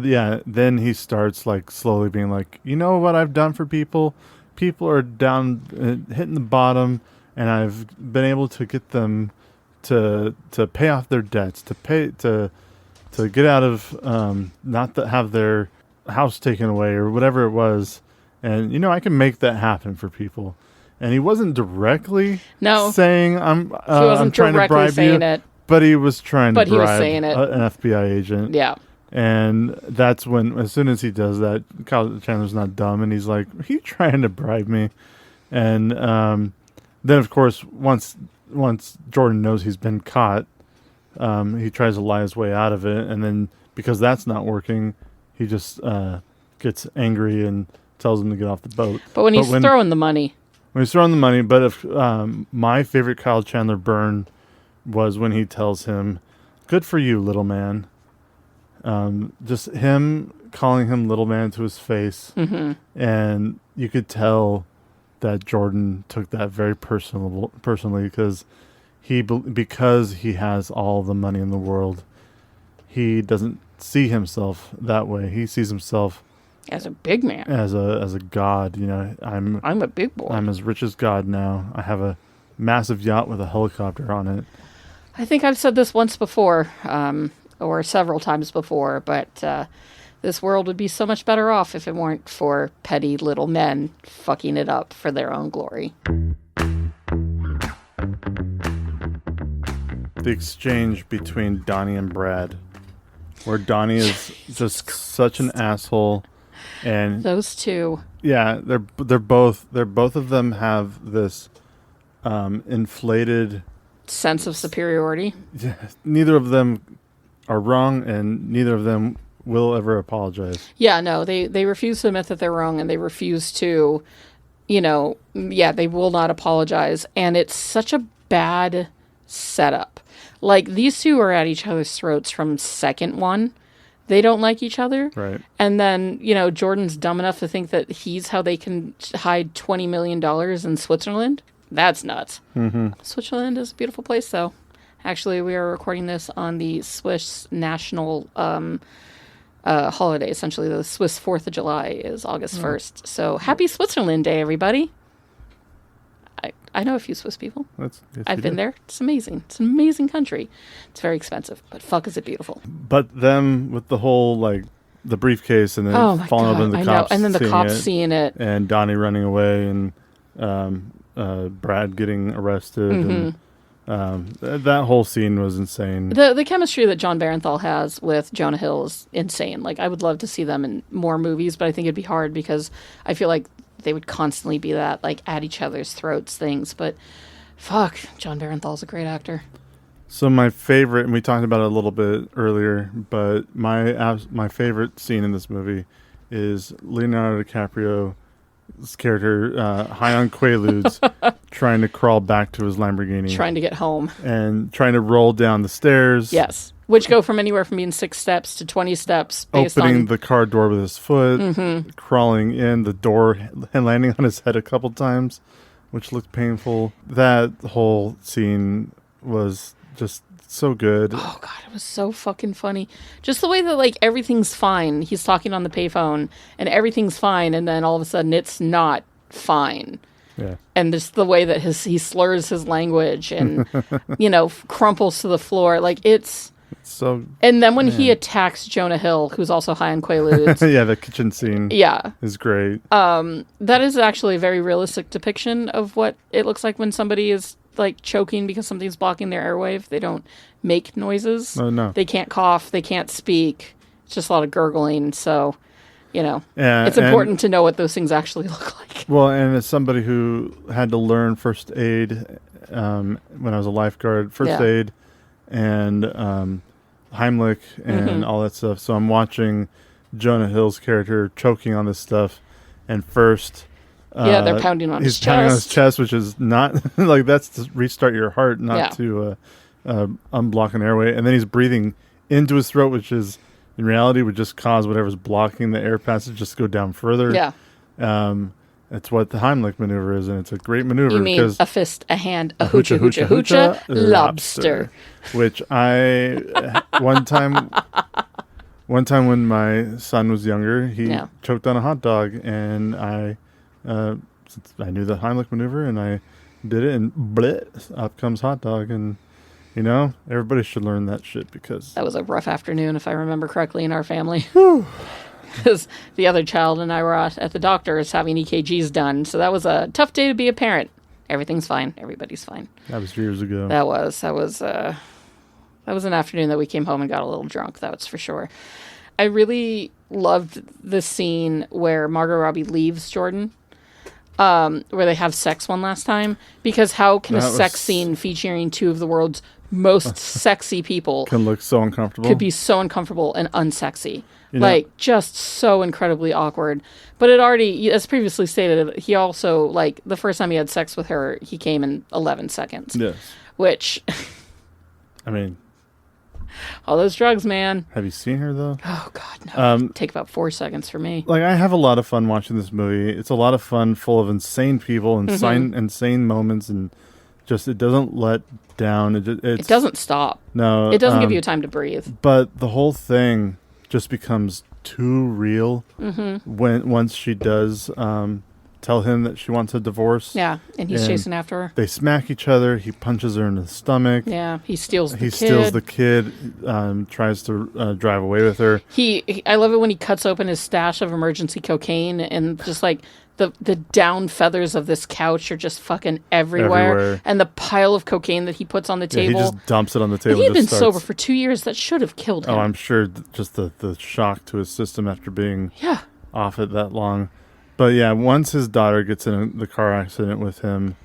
yeah, then he starts like slowly being like, you know what I've done for people? People are down, hitting the bottom, and I've been able to get them to pay off their debts, to get out of not to have their house taken away or whatever it was, and I can make that happen for people. And he wasn't directly saying I'm trying to bribe saying you, it. but he was trying to But he was bribe saying it. an FBI agent. Yeah. And that's when, as soon as he does that, Kyle Chandler's not dumb, and he's like, "Are you trying to bribe me?" And then, of course, once Jordan knows he's been caught, he tries to lie his way out of it, and then because that's not working, he just gets angry and tells him to get off the boat. But when he's throwing the money. When he's throwing the money, but if my favorite Kyle Chandler burn was when he tells him, "Good for you, little man." Just him calling him little man to his face, and you could tell that Jordan took that very personally because he has all the money in the world. He doesn't see himself that way. He sees himself as a big man, as a god. I'm a big boy. I'm as rich as God now. I have a massive yacht with a helicopter on it. I think I've said this once before. or several times before, but this world would be so much better off if it weren't for petty little men fucking it up for their own glory. The exchange between Donnie and Brad, where Donnie is just such an asshole, and those two, yeah, they're both of them have this inflated sense of superiority. Neither of them are wrong, and neither of them will ever apologize. Yeah, no, they refuse to admit that they're wrong, and they refuse to, they will not apologize, and it's such a bad setup. Like, these two are at each other's throats from second one. They don't like each other. Right. And then, Jordan's dumb enough to think that he's how they can hide $20 million in Switzerland. That's nuts. Mm-hmm. Switzerland is a beautiful place, though. Actually, we are recording this on the Swiss national holiday. Essentially, the Swiss 4th of July is August 1st. So, happy Switzerland Day, everybody. I know a few Swiss people. I've been there. It's amazing. It's an amazing country. It's very expensive, but fuck is it beautiful. But them with the whole, like, the briefcase and then falling over in the cops. And then the cops seeing it. And Donnie running away and Brad getting arrested. Mm-hmm. And that whole scene was insane. The chemistry that John Barenthal has with Jonah Hill is insane. Like, I would love to see them in more movies, but I think it'd be hard because I feel like they would constantly be that, like, at each other's throats things. But fuck, John Barenthal's a great actor. So my favorite, and we talked about it a little bit earlier, but my favorite scene in this movie is Leonardo DiCaprio's character, high on Quaaludes, trying to crawl back to his Lamborghini. Trying to get home. And trying to roll down the stairs. Yes. Which go from anywhere from being 6 steps to 20 steps. Opening the car door with his foot, crawling in the door and landing on his head a couple times, which looked painful. That whole scene was just so good. Oh, God, it was so fucking funny. Just the way that, like, everything's fine. He's talking on the payphone, and everything's fine, and then all of a sudden it's not fine. Yeah. And just the way that he slurs his language and, crumples to the floor. Like, it's... So, and then when he attacks Jonah Hill, who's also high on Quaaludes. Yeah, the kitchen scene is great. That is actually a very realistic depiction of what it looks like when somebody is, like, choking because something's blocking their airwave. They don't make noises. Oh, no. They can't cough. They can't speak. It's just a lot of gurgling. So, it's important to know what those things actually look like. Well, and as somebody who had to learn first aid when I was a lifeguard, first aid and Heimlich and all that stuff. So I'm watching Jonah Hill's character choking on this stuff, and first, they're pounding on his chest. He's pounding on his chest, which is not like that's to restart your heart, not to unblock an airway. And then he's breathing into his throat, which is in reality would just cause whatever's blocking the air passage just to go down further. Yeah. That's what the Heimlich maneuver is, and it's a great maneuver. You mean a fist, a hand, a hoocha, hoocha, hoocha, lobster. Which I, one time when my son was younger, he choked on a hot dog, and since I knew the Heimlich maneuver, and I did it, and bleh, up comes hot dog, and everybody should learn that shit because... That was a rough afternoon, if I remember correctly, in our family. Because the other child and I were at the doctor's having EKGs done. So that was a tough day to be a parent. Everything's fine. Everybody's fine. That was years ago. That was an afternoon that we came home and got a little drunk. That's for sure. I really loved the scene where Margot Robbie leaves Jordan, where they have sex one last time. Because how can a sex scene featuring two of the world's most sexy people can look so uncomfortable? Could be so uncomfortable and unsexy. Like, just so incredibly awkward. But it already, as previously stated, he also, like, the first time he had sex with her, he came in 11 seconds. Yes. Which... I mean... all those drugs, man. Have you seen her, though? Oh, God, no. Take about 4 seconds for me. Like, I have a lot of fun watching this movie. It's a lot of fun, full of insane people, insane moments, and just, it doesn't let down. It doesn't stop. No. It doesn't give you time to breathe. But the whole thing... just becomes too real once she does tell him that she wants a divorce. Yeah, and he's chasing after her. They smack each other. He punches her in the stomach. Yeah, he steals the kid. He steals the kid, tries to drive away with her. I love it when he cuts open his stash of emergency cocaine and just like the down feathers of this couch are just fucking everywhere. And the pile of cocaine that he puts on the table. He just dumps it on the table. And he had been sober for 2 years. That should have killed him. Oh, I'm sure just the shock to his system after being off it that long. But yeah, once his daughter gets in the car accident with him,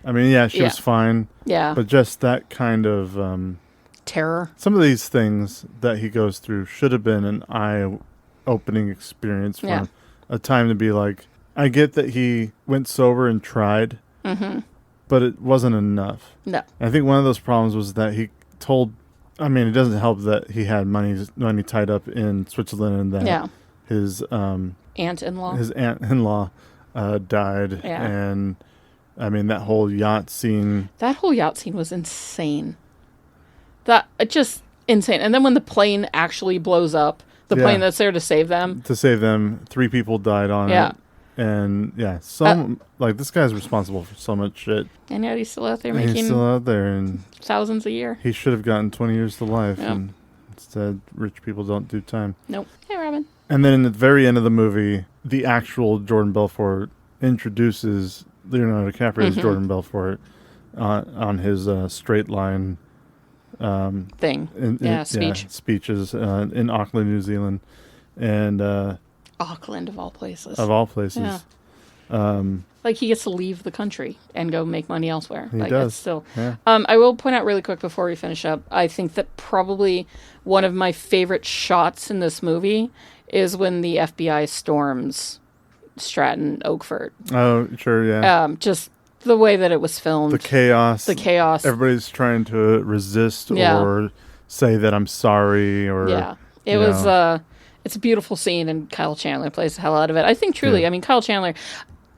I mean, she was fine. Yeah. But just that kind of terror. Some of these things that he goes through should have been an eye-opening experience for him. A time to be like, I get that he went sober and tried, but it wasn't enough. No. I think one of those problems was that he told, I mean, it doesn't help that he had money tied up in Switzerland and that his aunt-in-law died. Yeah. And, I mean, that whole yacht scene. That whole yacht scene was insane. Just insane. And then when the plane actually blows up, the plane that's there to save them. 3 people died on it. And this guy's responsible for so much shit. And yet he's still out there He's still out there and thousands a year. He should have gotten 20 years to life. Yep. And instead, rich people don't do time. Nope. Hey, Robin. And then in the very end of the movie, the actual Jordan Belfort introduces Leonardo DiCaprio's Jordan Belfort on his straight line speeches in Auckland, New Zealand. And Auckland, of all places. Of all places. Yeah. Like, he gets to leave the country and go make money elsewhere. He does. I will point out really quick before we finish up, I think that probably one of my favorite shots in this movie is when the FBI storms Stratton Oakford. Oh, sure, yeah. Just the way that it was filmed. The chaos. Everybody's trying to resist or say that I'm sorry or... Yeah. It was... It's a beautiful scene, and Kyle Chandler plays the hell out of it. I think truly, I mean, Kyle Chandler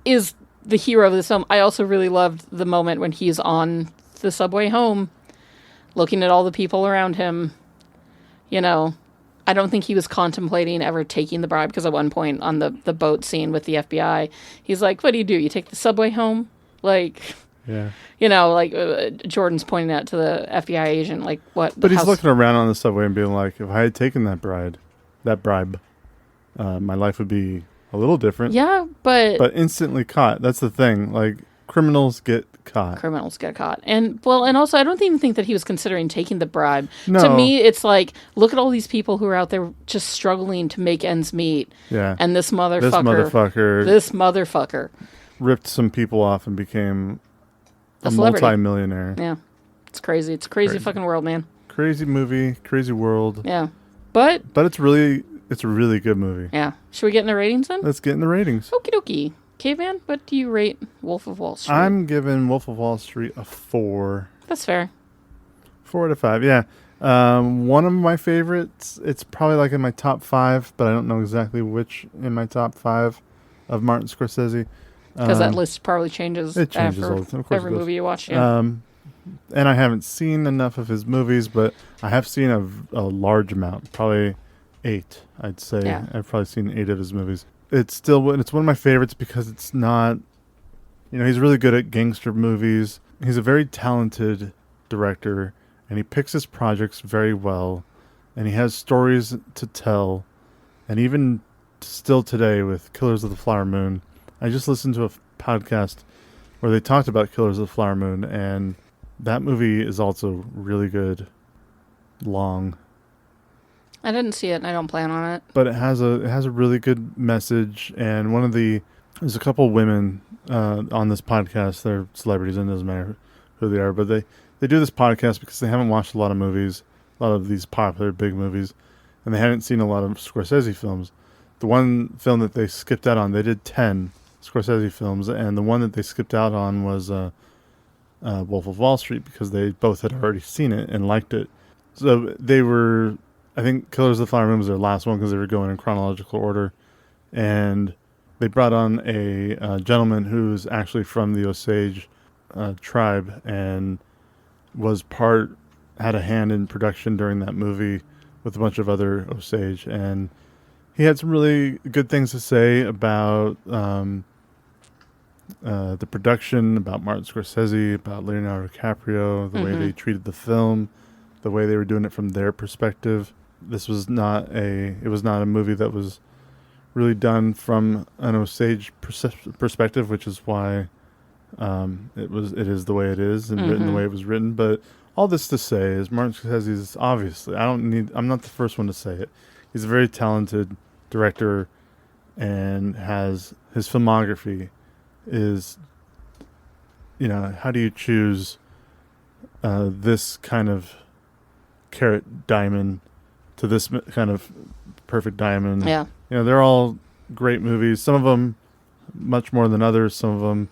is the hero of this film. I also really loved the moment when he's on the subway home, looking at all the people around him. You know, I don't think he was contemplating ever taking the bribe, because at one point on the boat scene with the FBI, he's like, what do? You take the subway home? Like... Yeah. You know, like Jordan's pointing out to the FBI agent, like, what? But he's looking around on the subway and being like, if I had taken that bribe, my life would be a little different. Yeah, but instantly caught. That's the thing. Like, criminals get caught. And also, I don't even think that he was considering taking the bribe. No. To me, it's like, look at all these people who are out there just struggling to make ends meet. Yeah. And this motherfucker ripped some people off and became a celebrity. Multi-millionaire. Yeah. It's crazy. It's a crazy fucking world, man. Crazy movie, crazy world. Yeah. But it's a really good movie. Yeah. Should we get in the ratings then? Let's get in the ratings. Okie dokie. Caveman, what do you rate Wolf of Wall Street? I'm giving Wolf of Wall Street a 4. That's fair. 4 out of 5, yeah. One of my favorites, it's probably like in my top 5, but I don't know exactly which in my top 5 of Martin Scorsese. Because that list probably changes. It changes after all the time. Of course every movie you watch. Yeah. And I haven't seen enough of his movies, but I have seen a large amount, probably 8, I'd say. Yeah. I've probably seen 8 of his movies. It's one of my favorites because it's not, he's really good at gangster movies. He's a very talented director, and he picks his projects very well, and he has stories to tell. And even still today with Killers of the Flower Moon, I just listened to a podcast where they talked about Killers of the Flower Moon, and that movie is also really good, long. I didn't see it, and I don't plan on it. But it has a really good message, and there's a couple women on this podcast. They're celebrities, and it doesn't matter who they are, but they do this podcast because they haven't watched a lot of movies, a lot of these popular big movies, and they haven't seen a lot of Scorsese films. The one film that they skipped out on, they did 10 Scorsese films, and the one that they skipped out on was Wolf of Wall Street because they both had already seen it and liked it. So I think Killers of the Flower Moon was their last one because they were going in chronological order, and they brought on a gentleman who's actually from the Osage tribe and had a hand in production during that movie with a bunch of other Osage, and he had some really good things to say about the production, about Martin Scorsese, about Leonardo DiCaprio, the way they treated the film, the way they were doing it from their perspective. It was not a movie that was really done from an Osage perspective, which is why it is the way it is and written the way it was written. But all this to say is Martin Scorsese is obviously, I'm not the first one to say it. He's a very talented director and has his filmography is, how do you choose this kind of carrot diamond to this kind of perfect diamond? Yeah. They're all great movies. Some of them much more than others. Some of them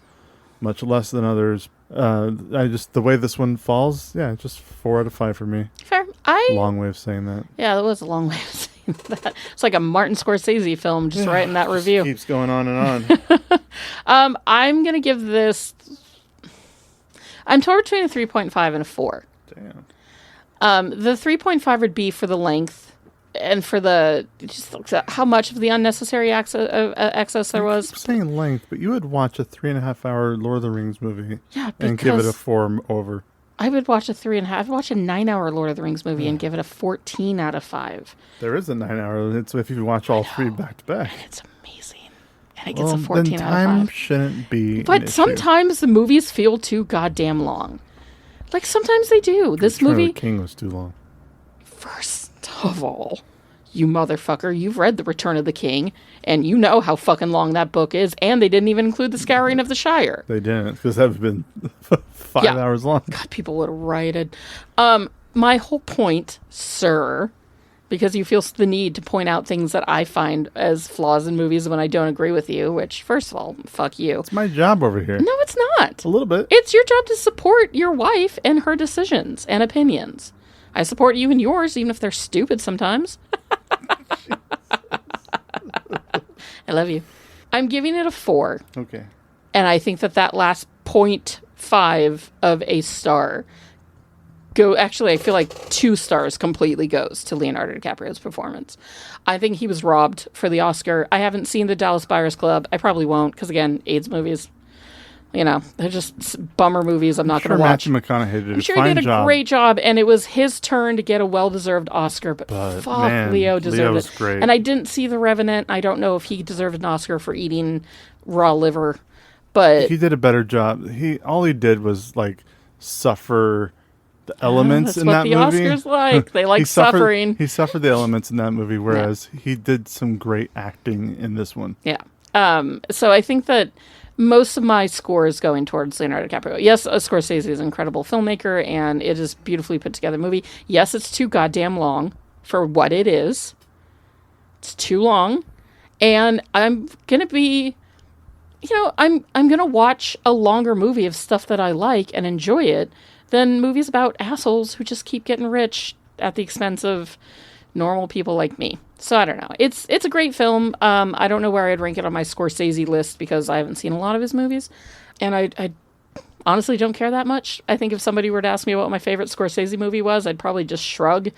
much less than others. The way this one falls, just 4 out of 5 for me. Fair. Long way of saying that. Yeah, that was a long way of saying that. It's like a Martin Scorsese film, just writing that review. Keeps going on and on. I'm going to give this... I'm torn between a 3.5 and a 4. Damn. The 3.5 would be for the length and for just how much of the unnecessary excess there was. I'm saying length, but you would watch a 3.5-hour Lord of the Rings movie and give it a 4 over. I would watch a 3.5. I'd watch a 9-hour Lord of the Rings movie and give it a 14 out of 5. There is a 9-hour. It's if you watch all 3 back to back. And it's amazing. And it gets a 14 then out of 5. time shouldn't be. But sometimes the movies feel too goddamn long. Like sometimes they do. This Return of movie. the King was too long. First of all, you motherfucker, you've read The Return of the King, and you know how fucking long that book is, and they didn't even include the Scouring of the Shire. They didn't, because that would have been 5 hours long. God, people would have rioted. My whole point, sir, because you feel the need to point out things that I find as flaws in movies when I don't agree with you, which, first of all, fuck you. It's my job over here. No, it's not. A little bit. It's your job to support your wife and her decisions and opinions. I support you and yours, even if they're stupid sometimes. I love you. I'm giving it a 4. Okay. And I think that last 0.5 of a star I feel like 2 stars completely goes to Leonardo DiCaprio's performance. I think he was robbed for the Oscar. I haven't seen the Dallas Buyers Club. I probably won't, because again, AIDS movies. They're just bummer movies I'm not going to watch. Matthew McConaughey did I'm sure he did a great job, and it was his turn to get a well-deserved Oscar, but fuck, man, Leo deserved Leo's it. great. And I didn't see The Revenant. I don't know if he deserved an Oscar for eating raw liver, but... He did a better job. All he did was, suffer the elements in that movie. That's what the Oscars like. They like suffering. He suffered the elements in that movie, whereas he did some great acting in this one. Yeah. So I think that most of my score is going towards Leonardo DiCaprio. Yes, Scorsese is an incredible filmmaker, and it is a beautifully put together movie. Yes, it's too goddamn long for what it is. It's too long. And I'm going to be, I'm going to watch a longer movie of stuff that I like and enjoy it than movies about assholes who just keep getting rich at the expense of normal people like me. So I don't know. It's a great film. I don't know where I'd rank it on my Scorsese list because I haven't seen a lot of his movies. And I honestly don't care that much. I think if somebody were to ask me what my favorite Scorsese movie was, I'd probably just shrug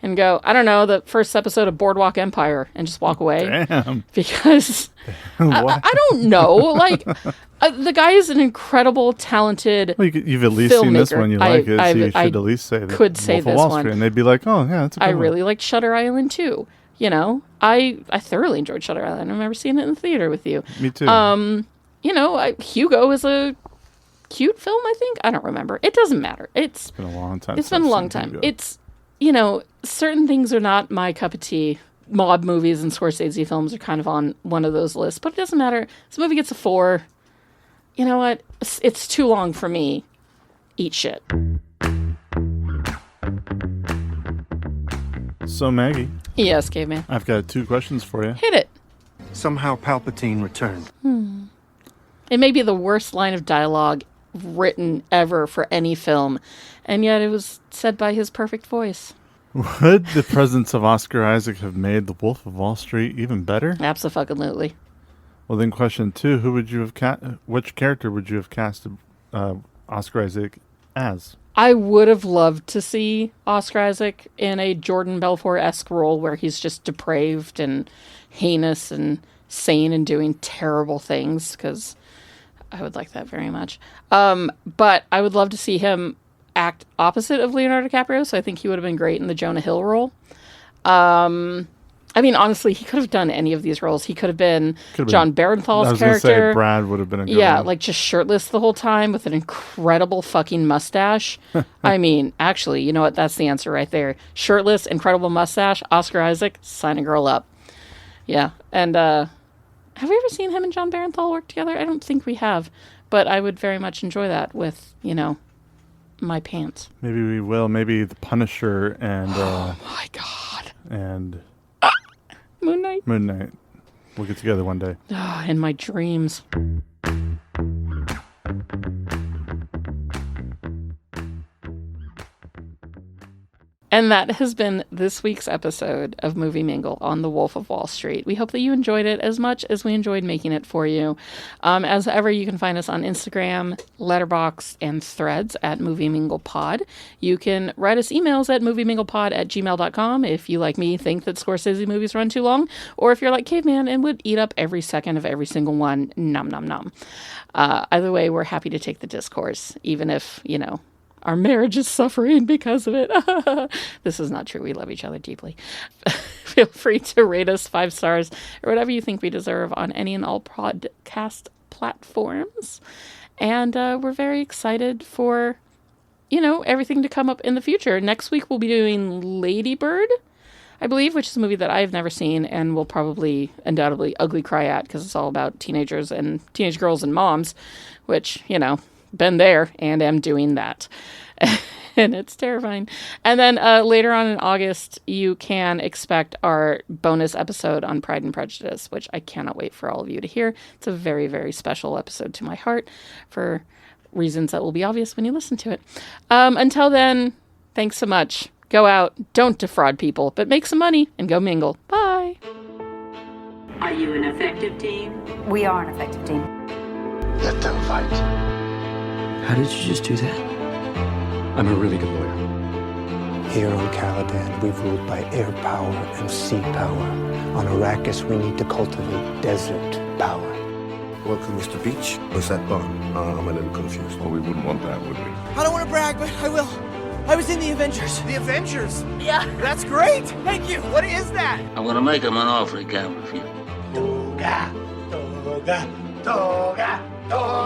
and go, I don't know, the first episode of Boardwalk Empire, and just walk away. Damn. Because I don't know. The guy is an incredible, talented you've at least seen this one you like it, so you should at least say that. Could say Wolf of this Wall one. Street, and they'd be like, oh, yeah, that's a good I one. really liked Shutter Island, too. I thoroughly enjoyed Shutter Island. I remember seeing it in the theater with you. Me too. Hugo is a cute film, I think. I don't remember. It doesn't matter. It's been a long time. It's been a long time. It's, certain things are not my cup of tea. Mob movies and Scorsese films are kind of on one of those lists, but it doesn't matter. This movie gets a 4. You know what? It's too long for me. Eat shit. So, Maggie. Yes, Caveman. I've got 2 questions for you. Hit it. Somehow Palpatine returned. It may be the worst line of dialogue written ever for any film, and yet it was said by his perfect voice. Would the presence of Oscar Isaac have made The Wolf of Wall Street even better? Abso-fucking-lutely. Well, then question 2, who would you have which character would you have casted Oscar Isaac as? I would have loved to see Oscar Isaac in a Jordan Belfort-esque role where he's just depraved and heinous and sane and doing terrible things, because I would like that very much. But I would love to see him act opposite of Leonardo DiCaprio, so I think he would have been great in the Jonah Hill role. I mean, honestly, he could have done any of these roles. He could have been John Barenthal's character. I was going to say Brad would have been a good one. Like just shirtless the whole time with an incredible fucking mustache. I mean, actually, you know what? That's the answer right there. Shirtless, incredible mustache, Oscar Isaac, sign a girl up. Yeah. And have we ever seen him and John Barenthal work together? I don't think we have. But I would very much enjoy that with, my pants. Maybe we will. Maybe The Punisher and... oh, my God. And... Moon Knight. We'll get together one day. In my dreams. And that has been this week's episode of Movie Mingle on The Wolf of Wall Street. We hope that you enjoyed it as much as we enjoyed making it for you. As ever, you can find us on Instagram, Letterboxd, and Threads at MovieMinglePod. You can write us emails at movieminglepod@gmail.com if you, like me, think that Scorsese movies run too long, or if you're like Caveman and would eat up every second of every single one. Nom, nom, nom. Either way, we're happy to take the discourse, even if, our marriage is suffering because of it. This is not true. We love each other deeply. Feel free to rate us 5 stars or whatever you think we deserve on any and all podcast platforms. And we're very excited for, everything to come up in the future. Next week we'll be doing Lady Bird, I believe, which is a movie that I've never seen and will probably undoubtedly ugly cry at because it's all about teenagers and teenage girls and moms, which, been there and am doing that. And it's terrifying. And then later on in August, you can expect our bonus episode on Pride and Prejudice, which I cannot wait for all of you to hear. It's a very, very special episode to my heart for reasons that will be obvious when you listen to it. Until then, thanks so much. Go out, don't defraud people, but make some money and go mingle. Bye. Are you an effective team? We are an effective team. Let them fight. How did you just do that? I'm a really good lawyer. Here on Caladan, we ruled by air power and sea power. On Arrakis, we need to cultivate desert power. Welcome, Mr. Beach. What's that bar? I'm a little confused. Well, we wouldn't want that, would we? I don't want to brag, but I will. I was in the Avengers. The Avengers? Yeah. That's great! Thank you! What is that? I'm gonna make him an offer he can't refuse. Toga, toga, toga, toga.